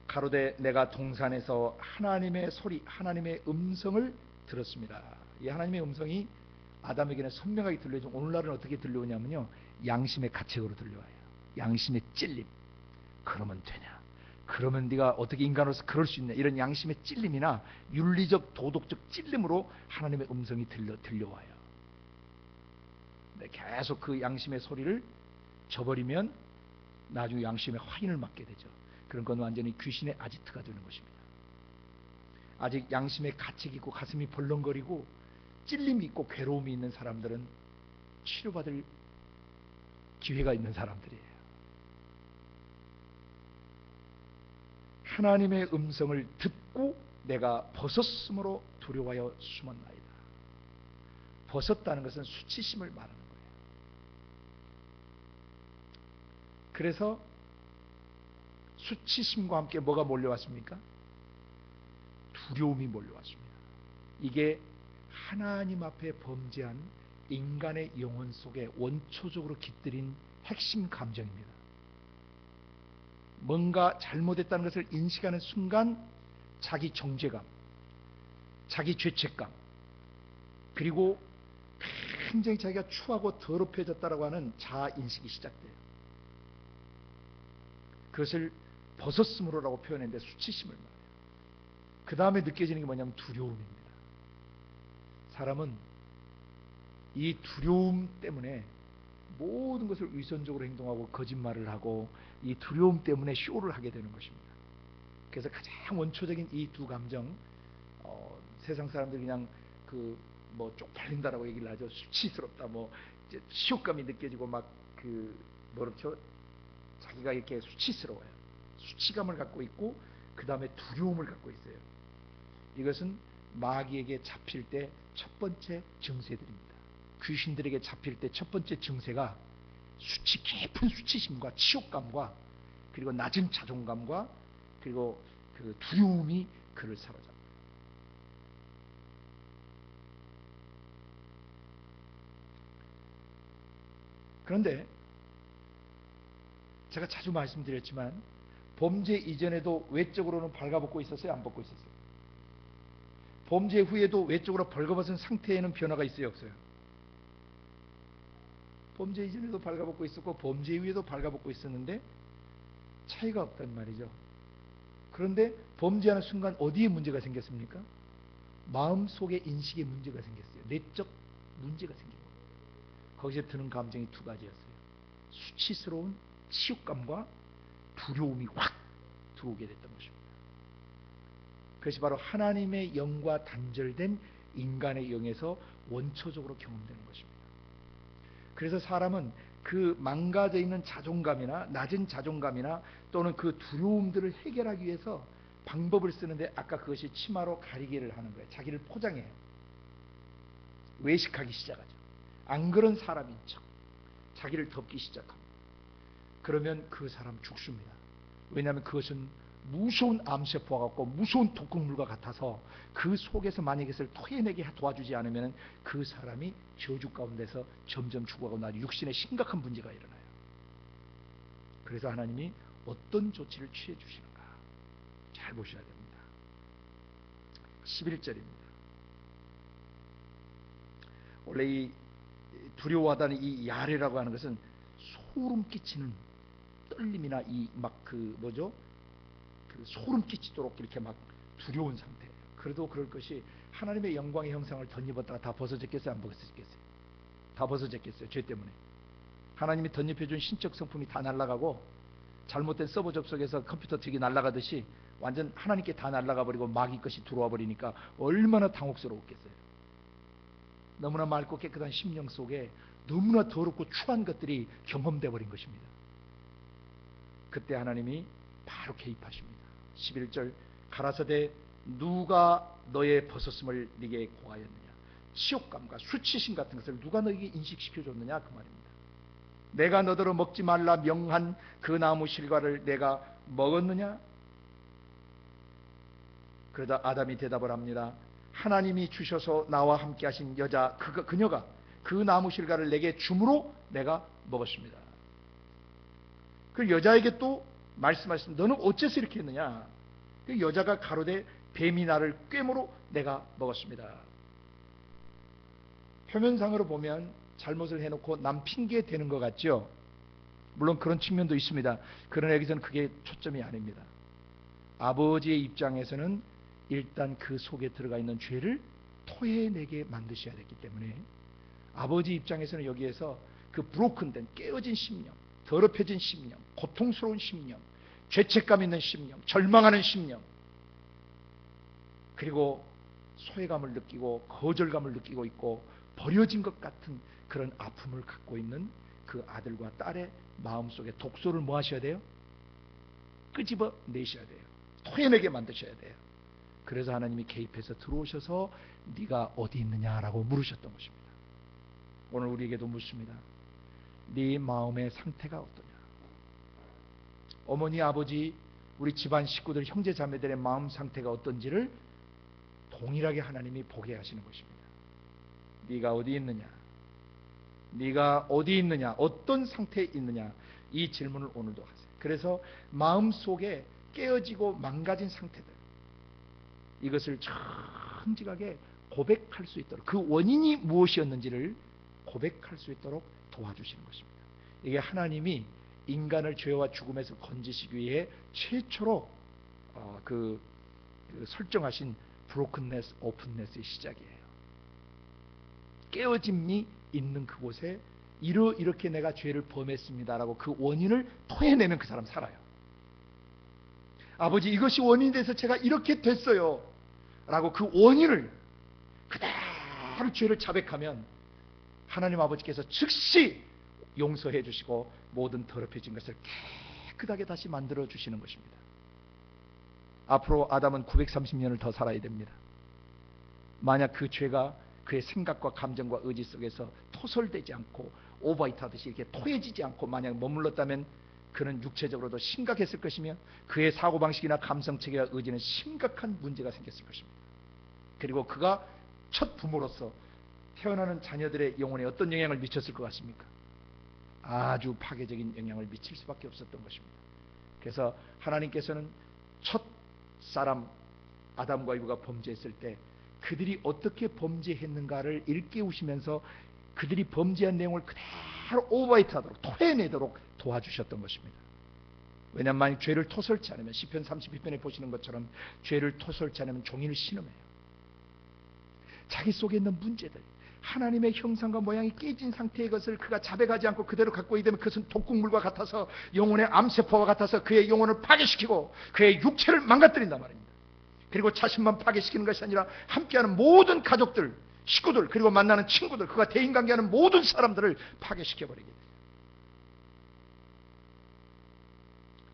가로되 내가 동산에서 하나님의 소리, 하나님의 음성을 들었습니다. 이 하나님의 음성이 아담에게는 선명하게 들려죠. 오늘날은 어떻게 들려오냐면요, 양심의 가책으로 들려와요. 양심의 찔림. 그러면 되냐? 그러면 네가 어떻게 인간으로서 그럴 수 있냐? 이런 양심의 찔림이나 윤리적 도덕적 찔림으로 하나님의 음성이 들려와요. 근데 계속 그 양심의 소리를 저버리면 나중에 양심의 화인을 맞게 되죠. 그런 건 완전히 귀신의 아지트가 되는 것입니다. 아직 양심의 가책이 있고 가슴이 벌렁거리고 찔림이 있고 괴로움이 있는 사람들은 치료받을 기회가 있는 사람들이에요. 하나님의 음성을 듣고 내가 벗었으므로 두려워하여 숨었나이다. 벗었다는 것은 수치심을 말하는 거예요. 그래서 수치심과 함께 뭐가 몰려왔습니까? 두려움이 몰려왔습니다. 이게 하나님 앞에 범죄한 인간의 영혼 속에 원초적으로 깃들인 핵심 감정입니다. 뭔가 잘못했다는 것을 인식하는 순간 자기 정죄감, 자기 죄책감, 그리고 굉장히 자기가 추하고 더럽혀졌다고 하는 자아인식이 시작돼요. 그것을 벗었으므로라고 표현했는데 수치심을 말해요. 그 다음에 느껴지는 게 뭐냐면 두려움입니다. 사람은 이 두려움 때문에 모든 것을 위선적으로 행동하고 거짓말을 하고 이 두려움 때문에 쇼를 하게 되는 것입니다. 그래서 가장 원초적인 이 두 감정, 세상 사람들이 그냥 뭐 쪽팔린다라고 얘기를 하죠. 수치스럽다, 뭐 시옷감이 느껴지고 막 뭐렇죠? 자기가 이렇게 수치스러워요. 수치감을 갖고 있고 그 다음에 두려움을 갖고 있어요. 이것은 마귀에게 잡힐 때 첫 번째 증세들입니다. 귀신들에게 잡힐 때 첫 번째 증세가 깊은 수치심과 치욕감과 그리고 낮은 자존감과 그리고 그 두려움이 그를 사로잡아요. 그런데 제가 자주 말씀드렸지만 범죄 이전에도 외적으로는 발가벗고 있었어요? 안 벗고 있었어요? 범죄 후에도 외적으로 벌거벗은 상태에는 변화가 있어요? 없어요? 범죄 이전에도 발가벗고 있었고 범죄 후에도 발가벗고 있었는데 차이가 없단 말이죠. 그런데 범죄하는 순간 어디에 문제가 생겼습니까? 마음속의 인식에 문제가 생겼어요. 내적 문제가 생긴 거예요. 거기서 드는 감정이 두 가지였어요. 수치스러운 치욕감과 두려움이 확 들어오게 됐던 것입니다. 그것이 바로 하나님의 영과 단절된 인간의 영에서 원초적으로 경험되는 것입니다. 그래서 사람은 그 망가져 있는 자존감이나 낮은 자존감이나 또는 그 두려움들을 해결하기 위해서 방법을 쓰는데 아까 그것이 치마로 가리개를 하는 거예요. 자기를 포장해요. 외식하기 시작하죠. 안 그런 사람인 척 자기를 덮기 시작합니다. 그러면 그 사람 죽습니다. 왜냐하면 그것은 무서운 암세포와 같고 무서운 독극물과 같아서 그 속에서 만약에 그것을 토해내게 도와주지 않으면 그 사람이 저주 가운데서 점점 죽어가고 나중에 육신에 심각한 문제가 일어나요. 그래서 하나님이 어떤 조치를 취해 주시는가 잘 보셔야 됩니다. 11절입니다. 원래 이 두려워하다는 이 야레라고 하는 것은 소름 끼치는 떨림이나 소름 끼치도록 이렇게 막 두려운 상태예요. 그래도 그럴 것이 하나님의 영광의 형상을 덧입었다가 다 벗어졌겠어요? 안 벗어졌겠어요? 다 벗어졌겠어요? 죄 때문에. 하나님이 덧입혀준 신적 성품이 다 날아가고 잘못된 서버 접속에서 컴퓨터 틱이 날아가듯이 완전 하나님께 다 날아가 버리고 마귀 것이 들어와 버리니까 얼마나 당혹스러웠겠어요. 너무나 맑고 깨끗한 심령 속에 너무나 더럽고 추한 것들이 경험돼 버린 것입니다. 그때 하나님이 바로 개입하십니다. 11절 가라사대 누가 너의 벗었음을 네게 고하였느냐. 치욕감과 수치심 같은 것을 누가 너에게 인식시켜줬느냐 그 말입니다. 내가 너더러 먹지 말라 명한 그 나무 실과를 내가 먹었느냐. 그러자 아담이 대답을 합니다. 하나님이 주셔서 나와 함께 하신 여자 그녀가 그 나무 실과를 내게 주므로 내가 먹었습니다. 그 여자에게 또 말씀하셨습니다. 너는 어째서 이렇게 했느냐. 그 여자가 가로되 뱀이 나를 꿰므로 내가 먹었습니다. 표면상으로 보면 잘못을 해놓고 남 핑계 대는 것 같죠. 물론 그런 측면도 있습니다. 그러나 여기서는 그게 초점이 아닙니다. 아버지의 입장에서는 일단 그 속에 들어가 있는 죄를 토해내게 만드셔야 됐기 때문에 아버지 입장에서는 여기에서 그 브로큰된 깨어진 심령, 더럽혀진 심령, 고통스러운 심령, 죄책감 있는 심령, 절망하는 심령, 그리고 소외감을 느끼고 거절감을 느끼고 있고 버려진 것 같은 그런 아픔을 갖고 있는 그 아들과 딸의 마음속에 독소를 뭐 하셔야 돼요? 끄집어 내셔야 돼요. 토해내게 만드셔야 돼요. 그래서 하나님이 개입해서 들어오셔서 네가 어디 있느냐라고 물으셨던 것입니다. 오늘 우리에게도 묻습니다. 네 마음의 상태가 어떠냐? 어머니, 아버지, 우리 집안 식구들, 형제 자매들의 마음 상태가 어떤지를 동일하게 하나님이 보게 하시는 것입니다. 네가 어디 있느냐? 네가 어디 있느냐? 어떤 상태에 있느냐? 이 질문을 오늘도 하세요. 그래서 마음속에 깨어지고 망가진 상태들, 이것을 정직하게 고백할 수 있도록, 그 원인이 무엇이었는지를 고백할 수 있도록 도와주시는 것입니다. 이게 하나님이 인간을 죄와 죽음에서 건지시기 위해 최초로 설정하신 브로큰네스, 오픈네스의 시작이에요. 깨어짐이 있는 그곳에 이렇게 내가 죄를 범했습니다라고 그 원인을 토해내면 그 사람 살아요. 아버지, 이것이 원인이 돼서 제가 이렇게 됐어요 라고 그 원인을 그대로 죄를 자백하면 하나님 아버지께서 즉시 용서해 주시고 모든 더럽혀진 것을 깨끗하게 다시 만들어 주시는 것입니다. 앞으로 아담은 930년을 더 살아야 됩니다. 만약 그 죄가 그의 생각과 감정과 의지 속에서 토설되지 않고 오버히트 하듯이 이렇게 토해지지 않고 만약 머물렀다면 그는 육체적으로도 심각했을 것이며 그의 사고방식이나 감성체계와 의지는 심각한 문제가 생겼을 것입니다. 그리고 그가 첫 부모로서 태어나는 자녀들의 영혼에 어떤 영향을 미쳤을 것 같습니까? 아주 파괴적인 영향을 미칠 수밖에 없었던 것입니다. 그래서 하나님께서는 첫 사람 아담과 이브가 범죄했을 때 그들이 어떻게 범죄했는가를 일깨우시면서 그들이 범죄한 내용을 그대로 오버히트하도록 토해내도록 도와주셨던 것입니다. 왜냐하면 만약 죄를 토설치 않으면 시편 32편에 보시는 것처럼 죄를 토설치 않으면 종이를 신음해요. 자기 속에 있는 문제들, 하나님의 형상과 모양이 깨진 상태의 것을 그가 자백하지 않고 그대로 갖고 있게 되면 그것은 독극물과 같아서 영혼의 암세포와 같아서 그의 영혼을 파괴시키고 그의 육체를 망가뜨린단 말입니다. 그리고 자신만 파괴시키는 것이 아니라 함께하는 모든 가족들, 식구들, 그리고 만나는 친구들, 그가 대인관계하는 모든 사람들을 파괴시켜버리게 돼요.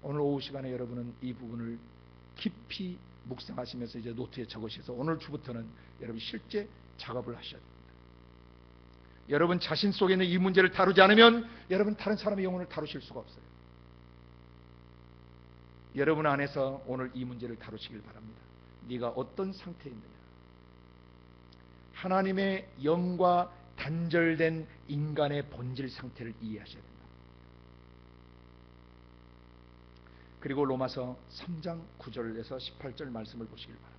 오늘 오후 시간에 여러분은 이 부분을 깊이 묵상하시면서 이제 노트에 적으셔서 오늘 주부터는 여러분 실제 작업을 하셔야 됩니다. 여러분 자신 속에 있는 이 문제를 다루지 않으면 여러분 다른 사람의 영혼을 다루실 수가 없어요. 여러분 안에서 오늘 이 문제를 다루시길 바랍니다. 네가 어떤 상태에 있느냐? 하나님의 영과 단절된 인간의 본질 상태를 이해하셔야 됩니다. 그리고 로마서 3장 9절에서 18절 말씀을 보시길 바랍니다.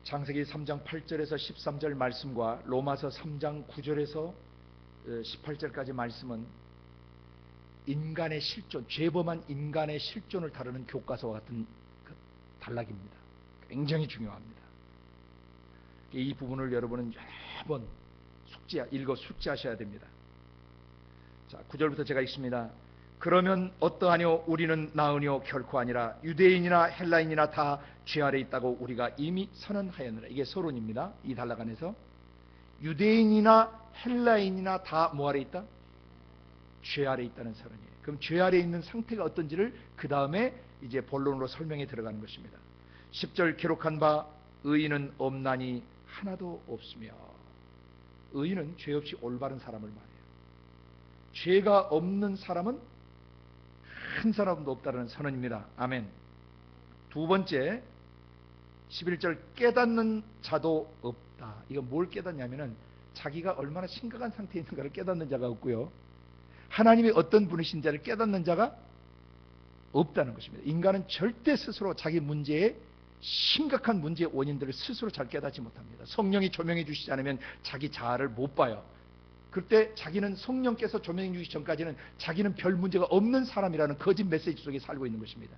창세기 3장 8절에서 13절 말씀과 로마서 3장 9절에서 18절까지 말씀은 인간의 실존, 죄범한 인간의 실존을 다루는 교과서와 같은 단락입니다. 굉장히 중요합니다. 이 부분을 여러분은 여러 번 읽어 숙지하셔야 됩니다. 자, 9절부터 제가 읽습니다. 그러면 어떠하뇨? 우리는 나으뇨? 결코 아니라 유대인이나 헬라인이나 다 죄 아래 있다고 우리가 이미 선언하였느라. 이게 서론입니다. 이 단락 안에서 유대인이나 헬라인이나 다 뭐 아래 있다? 죄 아래 있다는 서론이에요. 그럼 죄 아래 있는 상태가 어떤지를 그 다음에 이제 본론으로 설명해 들어가는 것입니다. 10절 기록한 바 의인은 없나니 하나도 없으며. 의인은 죄 없이 올바른 사람을 말해요. 죄가 없는 사람은 한 사람도 없다는 선언입니다. 아멘. 두 번째 11절 깨닫는 자도 없다. 이거 뭘 깨닫냐면은 자기가 얼마나 심각한 상태에 있는가를 깨닫는 자가 없고요, 하나님이 어떤 분이신지를 깨닫는 자가 없다는 것입니다. 인간은 절대 스스로 자기 문제에 심각한 문제의 원인들을 스스로 잘 깨닫지 못합니다. 성령이 조명해 주시지 않으면 자기 자아를 못 봐요. 그때 자기는 성령께서 조명해 주시기 전까지는 자기는 별 문제가 없는 사람이라는 거짓 메시지 속에 살고 있는 것입니다.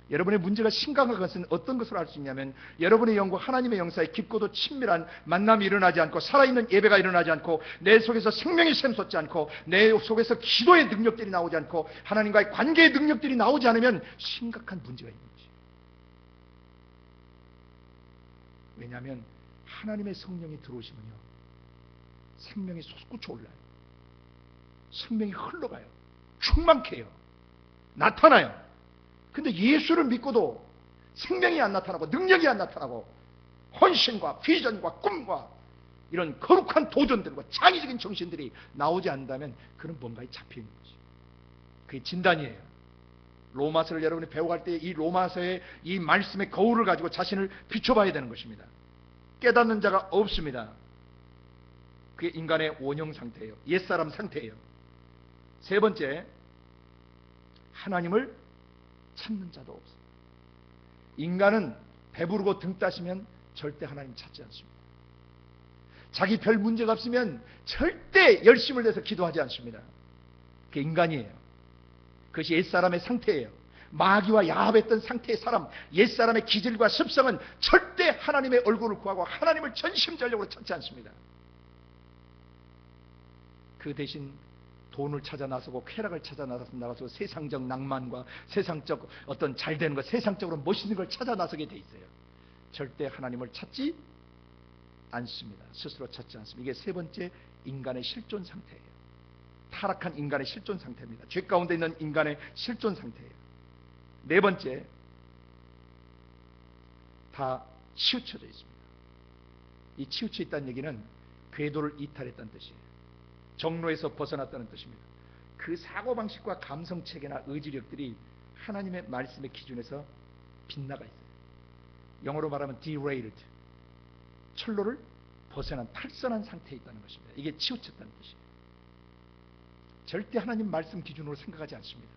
여러분의 문제가 심각한 것은 어떤 것으로 알 수 있냐면, 여러분의 영과 하나님의 영사에 깊고도 친밀한 만남이 일어나지 않고 살아있는 예배가 일어나지 않고 내 속에서 생명이 샘솟지 않고 내 속에서 기도의 능력들이 나오지 않고 하나님과의 관계의 능력들이 나오지 않으면 심각한 문제가 있는 것이에요. 왜냐하면 하나님의 성령이 들어오시면요, 생명이 솟구쳐 올라요. 생명이 흘러가요. 충만케 해요. 나타나요. 근데 예수를 믿고도 생명이 안 나타나고 능력이 안 나타나고 헌신과 비전과 꿈과 이런 거룩한 도전들과 창의적인 정신들이 나오지 않는다면 그는 뭔가에 잡혀있는 거지. 그게 진단이에요. 로마서를 여러분이 배워갈 때 이 로마서의 이 말씀의 거울을 가지고 자신을 비춰봐야 되는 것입니다. 깨닫는 자가 없습니다. 그게 인간의 원형 상태예요. 옛사람 상태예요. 세 번째, 하나님을 찾는 자도 없어요. 인간은 배부르고 등 따시면 절대 하나님 찾지 않습니다. 자기 별 문제가 없으면 절대 열심을 내서 기도하지 않습니다. 그게 인간이에요. 그것이 옛사람의 상태예요. 마귀와 야합했던 상태의 사람, 옛사람의 기질과 습성은 절대 하나님의 얼굴을 구하고 하나님을 전심전력으로 찾지 않습니다. 그 대신 돈을 찾아 나서고 쾌락을 찾아 나가서 세상적 낭만과 세상적 어떤 잘되는 것, 세상적으로 멋있는 걸 찾아 나서게 돼 있어요. 절대 하나님을 찾지 않습니다. 스스로 찾지 않습니다. 이게 세 번째 인간의 실존 상태예요. 타락한 인간의 실존 상태입니다. 죄 가운데 있는 인간의 실존 상태예요. 네 번째, 다 치우쳐져 있습니다. 이 치우쳐 있다는 얘기는 궤도를 이탈했다는 뜻이에요. 정로에서 벗어났다는 뜻입니다. 그 사고방식과 감성체계나 의지력들이 하나님의 말씀의 기준에서 빗나가 있어요. 영어로 말하면 derailed, 철로를 벗어난 탈선한 상태에 있다는 것입니다. 이게 치우쳤다는 뜻이에요. 절대 하나님 말씀 기준으로 생각하지 않습니다.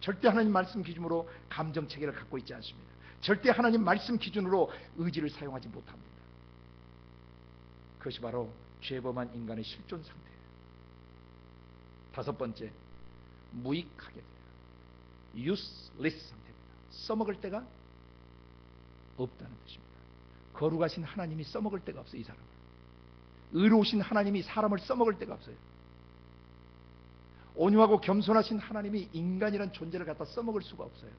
절대 하나님 말씀 기준으로 감정체계를 갖고 있지 않습니다. 절대 하나님 말씀 기준으로 의지를 사용하지 못합니다. 그것이 바로 죄범한 인간의 실존 상태예요. 다섯 번째, 무익하게 돼요. useless 상태입니다. 써먹을 데가 없다는 뜻입니다. 거룩하신 하나님이 써먹을 데가 없어요. 이 사람은. 의로우신 하나님이 사람을 써먹을 데가 없어요. 온유하고 겸손하신 하나님이 인간이란 존재를 갖다 써먹을 수가 없어요.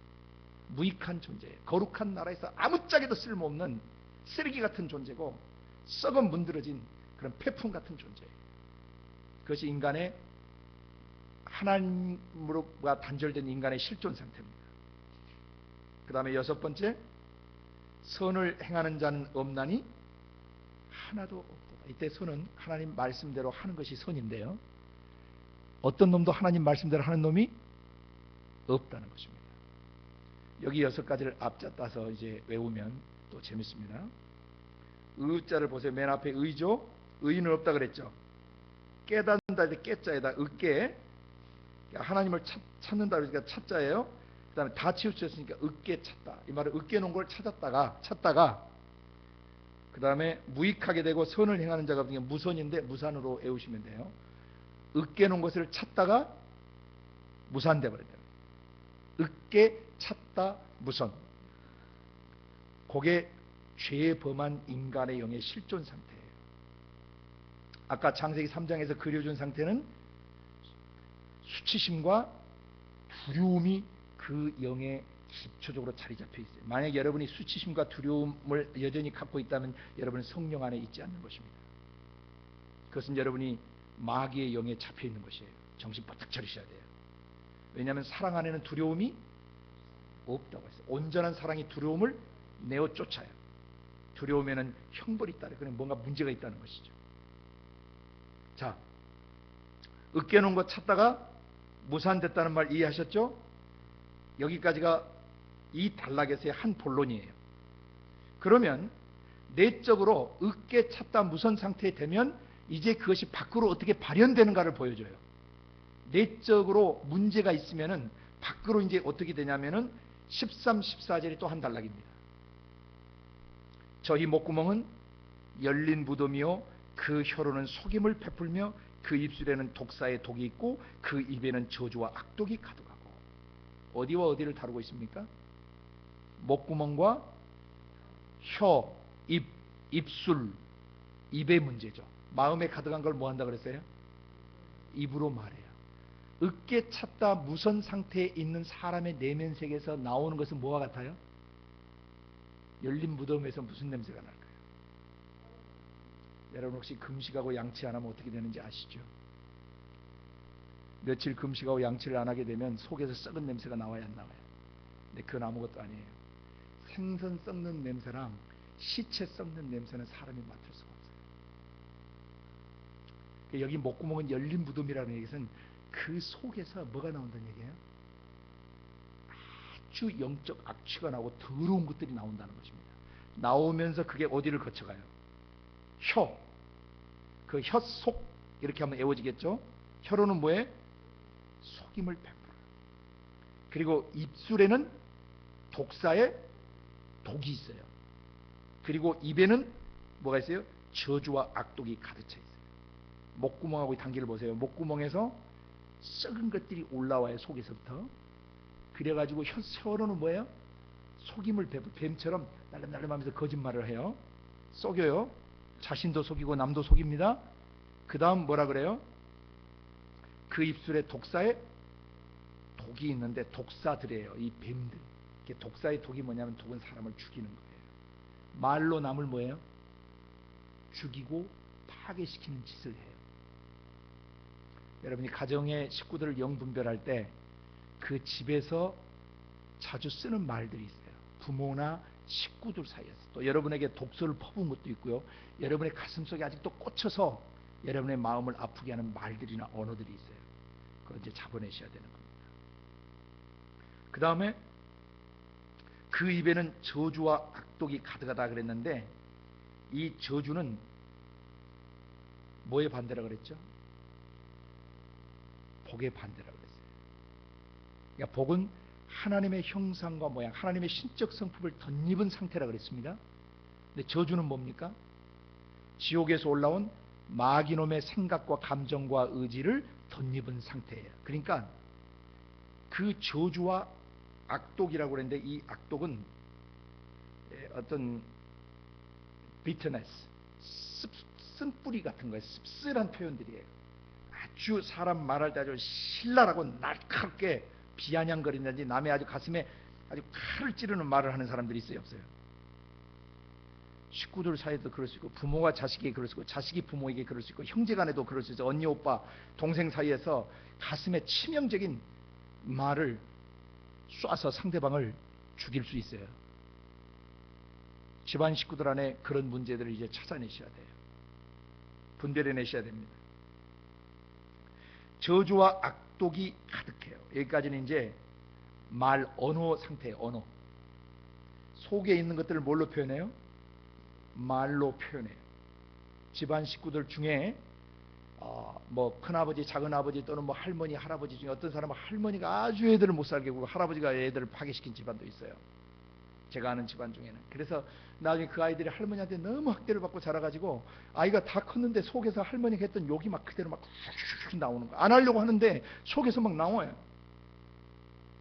무익한 존재예요. 거룩한 나라에서 아무짝에도 쓸모없는 쓰레기 같은 존재고 썩은 문드러진 그런 폐품 같은 존재예요. 그것이 인간의 하나님으로가 단절된 인간의 실존 상태입니다. 그 다음에 여섯 번째, 선을 행하는 자는 없나니 하나도 없도다. 이때 선은 하나님 말씀대로 하는 것이 선인데요, 어떤 놈도 하나님 말씀대로 하는 놈이 없다는 것입니다. 여기 여섯 가지를 앞자 따서 이제 외우면 또 재밌습니다. 의자를 보세요. 맨 앞에 의죠. 의인은 없다 그랬죠. 깨닫는다 할 때 깨자에다 의깨, 하나님을 찾는다 그러니까 찾자예요. 그 다음에 다 치우쳤으니까 의깨 찾다. 이 말은 의깨 놓은 걸 찾다가 그 다음에 무익하게 되고 선을 행하는 자가 없으니까 무선인데 무산으로 외우시면 돼요. 의깨 놓은 것을 찾다가 무산돼 버려요. 의깨 찾다 무선. 그게 죄에 범한 인간의 영의 실존 상태예요. 아까 창세기 3장에서 그려준 상태는 수치심과 두려움이 그 영에 기초적으로 자리 잡혀 있어요. 만약 여러분이 수치심과 두려움을 여전히 갖고 있다면 여러분은 성령 안에 있지 않는 것입니다. 그것은 여러분이 마귀의 영에 잡혀 있는 것이에요. 정신 바짝 차리셔야 돼요. 왜냐하면 사랑 안에는 두려움이 없다고 했어요. 온전한 사랑이 두려움을 내어 쫓아요. 두려움에는 형벌이 따르고 그냥 뭔가 문제가 있다는 것이죠. 자, 으깨놓은 것 찾다가 무산됐다는 말 이해하셨죠? 여기까지가 이 단락에서의 한 본론이에요. 그러면 내적으로 으깨 찾다 무선 상태에 되면 이제 그것이 밖으로 어떻게 발현되는가를 보여줘요. 내적으로 문제가 있으면은 밖으로 이제 어떻게 되냐면은 13, 14절이 또 한 단락입니다. 저희 목구멍은 열린 무덤이요 그 혀로는 속임을 베풀며 그 입술에는 독사의 독이 있고 그 입에는 저주와 악독이 가득하고. 어디와 어디를 다루고 있습니까? 목구멍과 혀, 입술, 입의 문제죠. 마음에 가득한 걸 뭐 한다 그랬어요? 입으로 말해요. 으깨 찼다 무선 상태에 있는 사람의 내면 세계에서 나오는 것은 뭐와 같아요? 열린 무덤에서 무슨 냄새가 날까요? 여러분 혹시 금식하고 양치 안 하면 어떻게 되는지 아시죠? 며칠 금식하고 양치를 안 하게 되면 속에서 썩은 냄새가 나와야 안 나와요? 근데 그건 아무것도 아니에요. 생선 썩는 냄새랑 시체 썩는 냄새는 사람이 맡을 수가 없어요. 여기 목구멍은 열린 무덤이라는 얘기는 그 속에서 뭐가 나온다는 얘기예요? 아주 영적 악취가 나고 더러운 것들이 나온다는 것입니다. 나오면서 그게 어디를 거쳐가요? 혀, 그 혀 속 이렇게 하면 애워지겠죠? 혀로는 뭐에? 속임을 베풀어요. 그리고 입술에는 독사의 독이 있어요. 그리고 입에는 뭐가 있어요? 저주와 악독이 가득 차 있어요. 목구멍하고 이 단계를 보세요. 목구멍에서 썩은 것들이 올라와요. 속에서부터. 그래가지고 혀로는 뭐예요? 속임을 베풀 뱀처럼 날름날름하면서 거짓말을 해요. 속여요. 자신도 속이고 남도 속입니다. 그 다음 뭐라 그래요? 그 입술에 독사의 독이 있는데 독사들이에요. 이 뱀들. 독사의 독이 뭐냐면 독은 사람을 죽이는 거예요. 말로 남을 뭐예요? 죽이고 파괴시키는 짓을 해요. 여러분이 가정의 식구들을 영분별할 때 그 집에서 자주 쓰는 말들이 있어요. 부모나 식구들 사이에서. 또 여러분에게 독소를 퍼부은 것도 있고요. 여러분의 가슴속에 아직도 꽂혀서 여러분의 마음을 아프게 하는 말들이나 언어들이 있어요. 그걸 이제 잡아내셔야 되는 겁니다. 그 다음에 그 입에는 저주와 악독이 가득하다 그랬는데 이 저주는 뭐의 반대라 그랬죠? 복의 반대라 그랬어요. 그러니까 복은 하나님의 형상과 모양, 하나님의 신적 성품을 덧입은 상태라 그랬습니다. 근데 저주는 뭡니까? 지옥에서 올라온 마귀놈의 생각과 감정과 의지를 덧입은 상태예요. 그러니까 그 저주와 악독이라고 그랬는데 이 악독은 어떤 bitterness, 쓴뿌리 같은 거예요. 씁쓸한 표현들이에요. 아주 사람 말할 때 아주 신랄하고 날카롭게 비아냥거린다든지 남의 아주 가슴에 아주 칼을 찌르는 말을 하는 사람들이 있어요, 없어요? 식구들 사이에도 그럴 수 있고, 부모가 자식에게 그럴 수 있고, 자식이 부모에게 그럴 수 있고, 형제간에도 그럴 수 있어요. 언니, 오빠, 동생 사이에서 가슴에 치명적인 말을 쏴서 상대방을 죽일 수 있어요. 집안 식구들 안에 그런 문제들을 이제 찾아내셔야 돼요. 분별해내셔야 됩니다. 저주와 악독이 가득해요. 여기까지는 이제 말, 언어 상태예요. 언어. 속에 있는 것들을 뭘로 표현해요? 말로 표현해요. 집안 식구들 중에 뭐 큰아버지, 작은아버지 또는 뭐 할머니, 할아버지 중에 어떤 사람은 할머니가 아주 애들을 못 살게 구고 할아버지가 애들을 파괴시킨 집안도 있어요. 제가 아는 집안 중에는. 그래서 나중에 그 아이들이 할머니한테 너무 학대를 받고 자라가지고 아이가 다 컸는데 속에서 할머니가 했던 욕이 막 그대로 막 나오는 거예요. 안 하려고 하는데 속에서 막 나와요.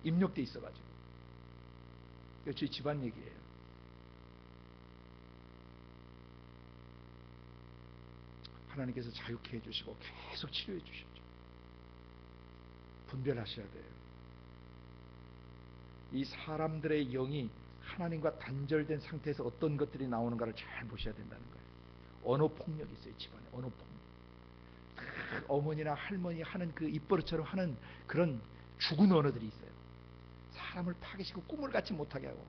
입력돼 있어가지고. 이거 저희 집안 얘기예요. 하나님께서 자유케 해주시고 계속 치료해 주셨죠. 분별하셔야 돼요. 이 사람들의 영이 하나님과 단절된 상태에서 어떤 것들이 나오는가를 잘 보셔야 된다는 거예요. 언어 폭력이 있어요. 집안에 언어 폭력. 어머니나 할머니 하는 그 입버릇처럼 하는 그런 죽은 언어들이 있어요. 사람을 파괴시키고 꿈을 갖지 못하게 하고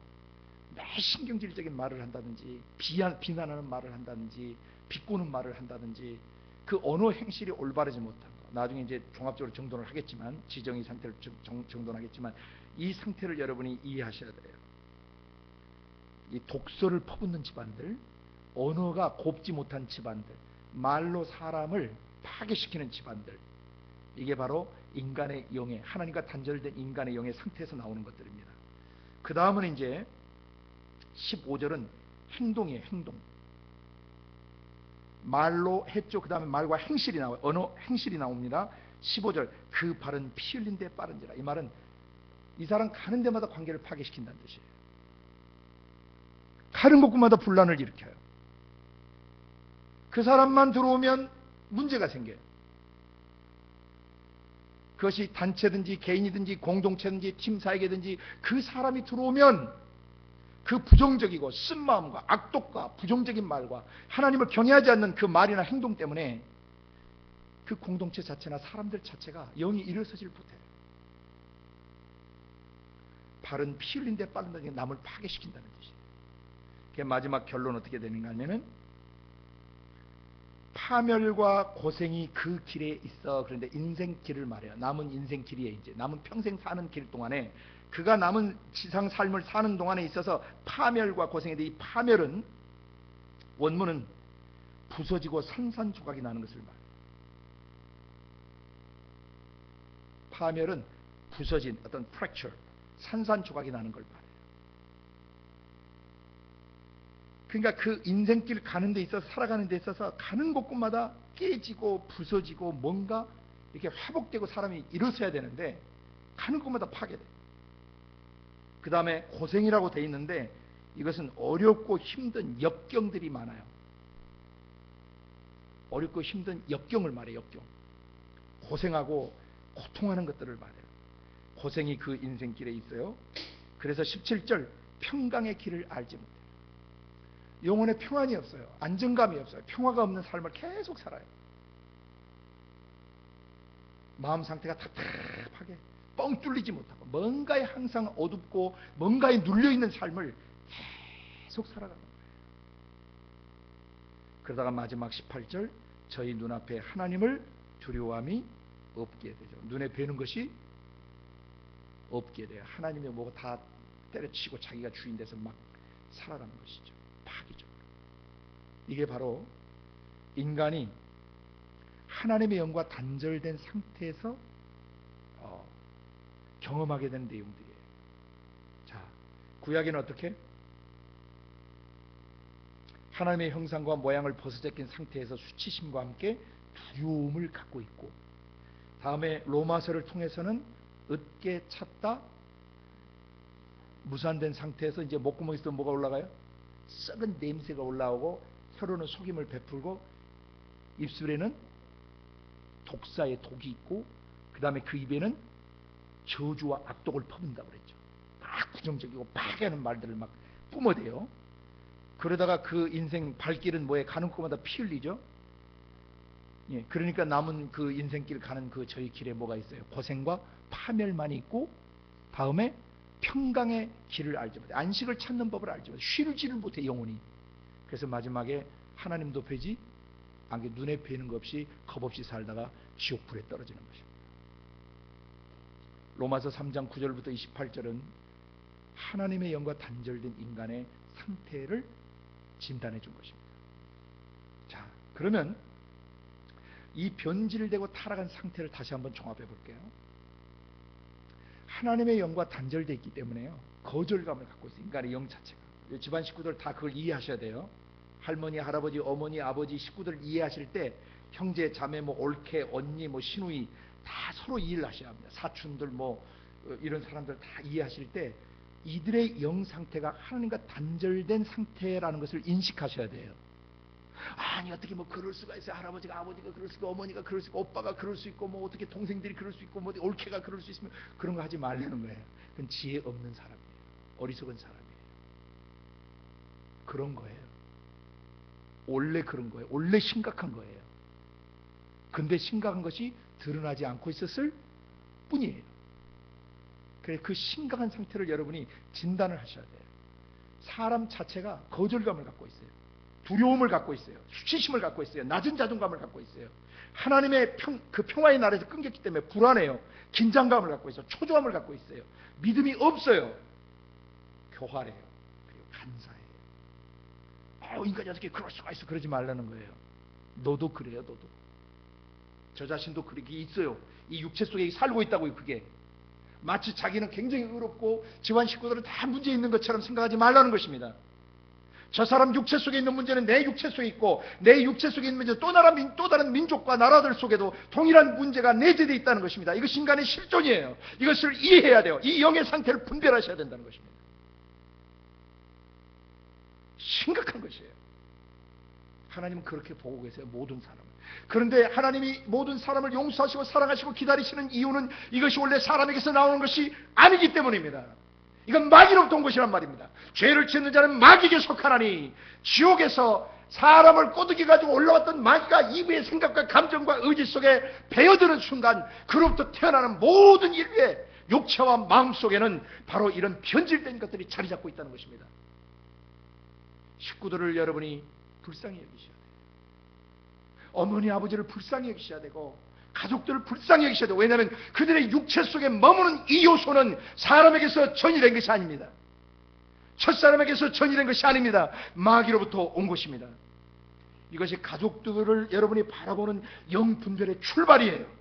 매 신경질적인 말을 한다든지 비난하는 말을 한다든지 비꼬는 말을 한다든지 그 언어 행실이 올바르지 못한 거. 나중에 이제 종합적으로 정돈을 하겠지만 지정의 상태를 정돈하겠지만 이 상태를 여러분이 이해하셔야 돼요. 이 독서를 퍼붓는 집안들, 언어가 곱지 못한 집안들, 말로 사람을 파괴시키는 집안들, 이게 바로 인간의 영의, 하나님과 단절된 인간의 영의 상태에서 나오는 것들입니다. 그 다음은 이제 15절은 행동이에요. 행동. 말로 했죠. 그 다음에 말과 행실이 나와요. 언어 행실이 나옵니다. 15절 그 발은 피 흘린 데 빠른지라. 이 말은 이 사람 가는 데마다 관계를 파괴시킨다는 뜻이에요. 가는 곳마다 분란을 일으켜요. 그 사람만 들어오면 문제가 생겨요. 그것이 단체든지 개인이든지 공동체든지 팀사에게든지 그 사람이 들어오면 그 부정적이고 쓴마음과 악독과 부정적인 말과 하나님을 경외하지 않는 그 말이나 행동 때문에 그 공동체 자체나 사람들 자체가 영이 일어서질 못해요. 발은 피 흘린 데 빠른다는 게 남을 파괴시킨다는 뜻이에요. 그 마지막 결론 어떻게 되는가 하면은 파멸과 고생이 그 길에 있어. 그런데 인생길을 말해요. 남은 인생길이에요. 이제 남은 평생 사는 길 동안에 그가 남은 지상 삶을 사는 동안에 있어서 파멸과 고생에 대해 이 파멸은 원문은 부서지고 산산조각이 나는 것을 말해요. 파멸은 부서진 어떤 fracture, 산산조각이 나는 걸 말해요. 그러니까 그 인생길 가는 데 있어서 살아가는 데 있어서 가는 곳곳마다 깨지고 부서지고 뭔가 이렇게 회복되고 사람이 일어서야 되는데 가는 곳마다 파괴돼요. 그 다음에 고생이라고 돼 있는데 이것은 어렵고 힘든 역경들이 많아요. 어렵고 힘든 역경을 말해요. 역경. 고생하고 고통하는 것들을 말해요. 고생이 그 인생길에 있어요. 그래서 17절 평강의 길을 알지 못해요. 영혼에 평안이 없어요. 안정감이 없어요. 평화가 없는 삶을 계속 살아요. 마음 상태가 답답하게 뻥 뚫리지 못하고 뭔가에 항상 어둡고 뭔가에 눌려있는 삶을 계속 살아가는 거예요. 그러다가 마지막 18절 저희 눈앞에 하나님을 두려워함이 없게 되죠. 눈에 뵈는 것이 없게 돼요. 하나님의 뭐가 다 때려치고 자기가 주인 돼서 막 살아가는 것이죠. 파기적으로. 이게 바로 인간이 하나님의 영과 단절된 상태에서 경험하게 되는 내용들이에요. 자, 구약에는 어떻게? 하나님의 형상과 모양을 벗어제낀 상태에서 수치심과 함께 두려움을 갖고 있고, 다음에 로마서를 통해서는 얻게 찾다 무산된 상태에서 이제 목구멍에서 뭐가 올라가요? 썩은 냄새가 올라오고 혀로는 속임을 베풀고 입술에는 독사의 독이 있고 그 다음에 그 입에는 저주와 악독을 퍼붓는다고 그랬죠. 막 부정적이고 파괴하는 말들을 막 뿜어대요. 그러다가 그 인생 발길은 뭐에 가는 곳마다 피 흘리죠. 예, 그러니까 남은 그 인생길 가는 그 저희 길에 뭐가 있어요? 고생과 파멸만이 있고 다음에 평강의 길을 알지 못해. 안식을 찾는 법을 알지 못해. 쉬지를 못해 영혼이. 그래서 마지막에 하나님도 뵈지 않게 눈에 뵈는 것 없이 겁 없이 살다가 지옥불에 떨어지는 것입니다. 로마서 3장 9절부터 28절은 하나님의 영과 단절된 인간의 상태를 진단해 준 것입니다. 자, 그러면 이 변질되고 타락한 상태를 다시 한번 종합해 볼게요. 하나님의 영과 단절되어 있기 때문에요, 거절감을 갖고 있어요. 인간의 영 자체가. 집안 식구들 다 그걸 이해하셔야 돼요. 할머니, 할아버지, 어머니, 아버지, 식구들 이해하실 때 형제, 자매, 뭐 올케, 언니, 뭐 시누이 다 서로 이해를 하셔야 합니다. 사촌들 뭐 이런 사람들 다 이해하실 때 이들의 영 상태가 하나님과 단절된 상태라는 것을 인식하셔야 돼요. 아니 어떻게 뭐 그럴 수가 있어요. 할아버지가 아버지가 그럴 수 있고 어머니가 그럴 수 있고 오빠가 그럴 수 있고 뭐 어떻게 동생들이 그럴 수 있고 뭐 올케가 그럴 수 있으면 그런 거 하지 말라는 거예요. 그건 지혜 없는 사람이에요. 어리석은 사람이에요. 그런 거예요. 원래 그런 거예요. 원래 심각한 거예요. 근데 심각한 것이 드러나지 않고 있었을 뿐이에요. 그래서 그 심각한 상태를 여러분이 진단을 하셔야 돼요. 사람 자체가 거절감을 갖고 있어요. 두려움을 갖고 있어요. 수치심을 갖고 있어요. 낮은 자존감을 갖고 있어요. 하나님의 그 평화의 나라에서 끊겼기 때문에 불안해요. 긴장감을 갖고 있어요. 초조함을 갖고 있어요. 믿음이 없어요. 교활해요. 그리고 간사해요. 인간이 어떻게 그럴 수가 있어. 그러지 말라는 거예요. 너도 그래요. 너도. 저 자신도 그렇게 있어요. 이 육체 속에 살고 있다고요. 그게 마치 자기는 굉장히 의롭고 집안 식구들은 다 문제 있는 것처럼 생각하지 말라는 것입니다. 저 사람 육체 속에 있는 문제는 내 육체 속에 있고 내 육체 속에 있는 문제는 또 다른 민족과 나라들 속에도 동일한 문제가 내재되어 있다는 것입니다. 이것이 인간의 실존이에요. 이것을 이해해야 돼요. 이 영의 상태를 분별하셔야 된다는 것입니다. 심각한 것이에요. 하나님은 그렇게 보고 계세요. 모든 사람을. 그런데 하나님이 모든 사람을 용서하시고 사랑하시고 기다리시는 이유는 이것이 원래 사람에게서 나오는 것이 아니기 때문입니다. 이건 마귀로부터 온 것이란 말입니다. 죄를 짓는 자는 마귀에게 속하나니 지옥에서 사람을 꼬드겨 가지고 올라왔던 마귀가 이브의 생각과 감정과 의지 속에 배어드는 순간 그로부터 태어나는 모든 인류의 육체와 마음 속에는 바로 이런 변질된 것들이 자리 잡고 있다는 것입니다. 식구들을 여러분이 불쌍히 여기셔야 돼요. 어머니 아버지를 불쌍히 여기셔야 되고 가족들을 불쌍히 여기셔야 돼요. 왜냐하면 그들의 육체 속에 머무는 이 요소는 사람에게서 전이된 것이 아닙니다. 첫사람에게서 전이된 것이 아닙니다. 마귀로부터 온 것입니다. 이것이 가족들을 여러분이 바라보는 영분별의 출발이에요.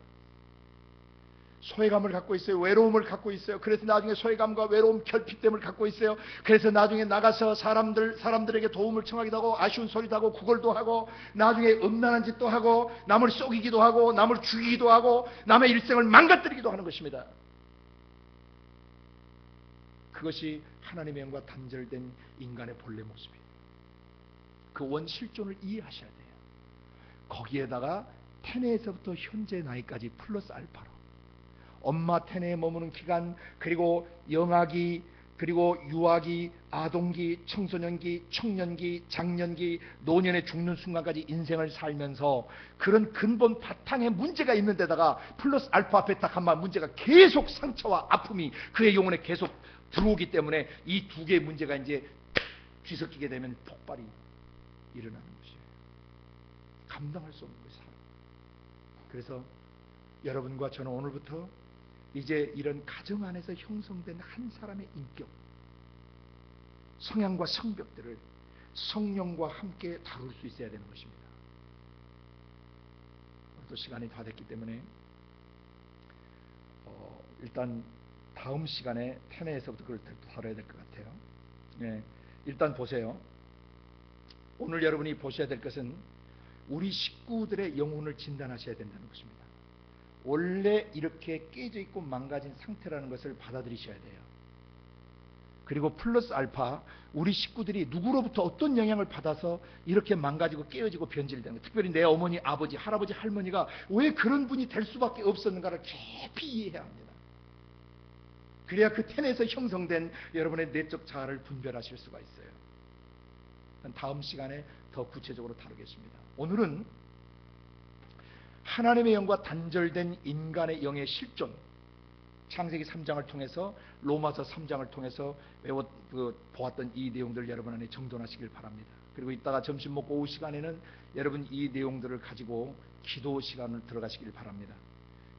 소외감을 갖고 있어요. 외로움을 갖고 있어요. 그래서 나중에 소외감과 외로움, 결핍됨을 갖고 있어요. 그래서 나중에 나가서 사람들에게 도움을 청하기도 하고 아쉬운 소리도 하고 구걸도 하고 나중에 음란한 짓도 하고 남을 속이기도 하고 남을 죽이기도 하고 남의 일생을 망가뜨리기도 하는 것입니다. 그것이 하나님의 영과 단절된 인간의 본래 모습이에요. 그 원실존을 이해하셔야 돼요. 거기에다가 태내에서부터 현재 나이까지 플러스 알파로 엄마 태내에 머무는 기간, 그리고 영아기, 그리고 유아기, 아동기, 청소년기, 청년기, 장년기, 노년에 죽는 순간까지 인생을 살면서 그런 근본 바탕에 문제가 있는 데다가 플러스 알파, 베타, 감마 문제가 계속 상처와 아픔이 그의 영혼에 계속 들어오기 때문에 이 두 개의 문제가 이제 뒤섞이게 되면 폭발이 일어나는 것이에요. 감당할 수 없는 것이 살아요. 그래서 여러분과 저는 오늘부터 이제 이런 가정 안에서 형성된 한 사람의 인격, 성향과 성벽들을 성령과 함께 다룰 수 있어야 되는 것입니다. 또 시간이 다 됐기 때문에 일단 다음 시간에 테네에서부터 그걸 다뤄야 될 것 같아요. 예, 일단 보세요. 오늘 여러분이 보셔야 될 것은 우리 식구들의 영혼을 진단하셔야 된다는 것입니다. 원래 이렇게 깨져 있고 망가진 상태라는 것을 받아들이셔야 돼요. 그리고 플러스 알파, 우리 식구들이 누구로부터 어떤 영향을 받아서 이렇게 망가지고 깨어지고 변질되는 것, 특별히 내 어머니, 아버지, 할아버지, 할머니가 왜 그런 분이 될 수밖에 없었는가를 깊이 이해해야 합니다. 그래야 그 텐에서 형성된 여러분의 내적 자아를 분별하실 수가 있어요. 다음 시간에 더 구체적으로 다루겠습니다. 오늘은 하나님의 영과 단절된 인간의 영의 실존, 창세기 3장을 통해서 로마서 3장을 통해서 보았던 이 내용들을 여러분 안에 정돈하시길 바랍니다. 그리고 이따가 점심 먹고 오후 시간에는 여러분 이 내용들을 가지고 기도 시간을 들어가시길 바랍니다.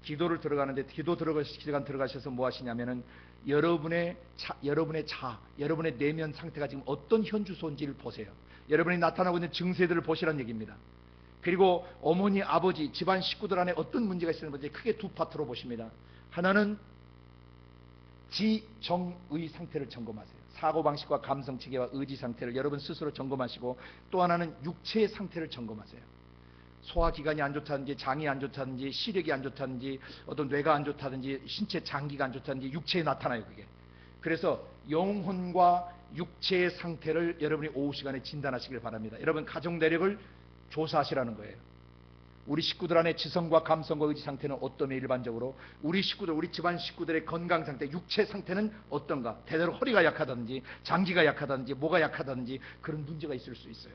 기도를 들어가는데 기도 시간 들어가셔서 뭐 하시냐면은 여러분의 여러분의 내면 상태가 지금 어떤 현주소인지를 보세요. 여러분이 나타나고 있는 증세들을 보시라는 얘기입니다. 그리고 어머니, 아버지, 집안 식구들 안에 어떤 문제가 있었는지 크게 두 파트로 보십니다. 하나는 지정의 상태를 점검하세요. 사고방식과 감성, 체계와 의지 상태를 여러분 스스로 점검하시고, 또 하나는 육체의 상태를 점검하세요. 소화기관이 안 좋다든지, 장이 안 좋다든지, 시력이 안 좋다든지, 어떤 뇌가 안 좋다든지, 신체 장기가 안 좋다든지 육체에 나타나요. 그게. 그래서 영혼과 육체의 상태를 여러분이 오후 시간에 진단하시길 바랍니다. 여러분 가정 내력을 조사하시라는 거예요. 우리 식구들 안에 지성과 감성과 의지 상태는 어떠며 일반적으로 우리 식구들, 우리 집안 식구들의 건강 상태, 육체 상태는 어떤가? 대대로 허리가 약하다든지 장기가 약하다든지 뭐가 약하다든지 그런 문제가 있을 수 있어요.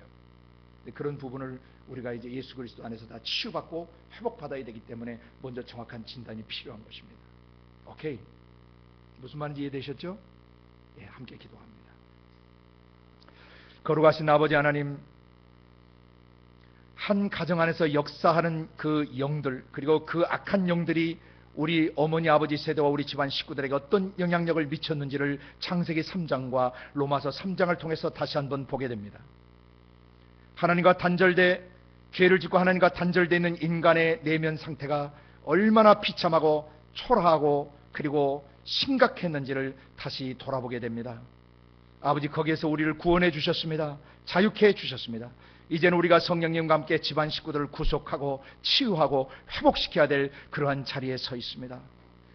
그런 부분을 우리가 이제 예수 그리스도 안에서 다 치유받고 회복받아야 되기 때문에 먼저 정확한 진단이 필요한 것입니다. 오케이? 무슨 말인지 이해되셨죠? 예, 함께 기도합니다. 거룩하신 아버지 하나님, 한 가정 안에서 역사하는 그 영들, 그리고 그 악한 영들이 우리 어머니 아버지 세대와 우리 집안 식구들에게 어떤 영향력을 미쳤는지를 창세기 3장과 로마서 3장을 통해서 다시 한번 보게 됩니다. 하나님과 단절돼, 죄를 짓고 하나님과 단절되어 있는 인간의 내면 상태가 얼마나 비참하고 초라하고 그리고 심각했는지를 다시 돌아보게 됩니다. 아버지, 거기에서 우리를 구원해 주셨습니다. 자유케 해 주셨습니다. 이제는 우리가 성령님과 함께 집안 식구들을 구속하고 치유하고 회복시켜야 될 그러한 자리에 서 있습니다.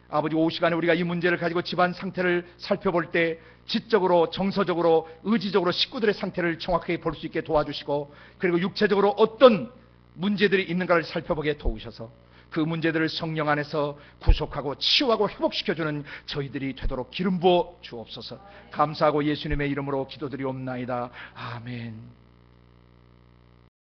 아버지, 오후 시간에 우리가 이 문제를 가지고 집안 상태를 살펴볼 때 지적으로, 정서적으로, 의지적으로 식구들의 상태를 정확하게 볼 수 있게 도와주시고, 그리고 육체적으로 어떤 문제들이 있는가를 살펴보게 도우셔서 그 문제들을 성령 안에서 구속하고 치유하고 회복시켜주는 저희들이 되도록 기름 부어 주옵소서. 감사하고 예수님의 이름으로 기도드리옵나이다. 아멘.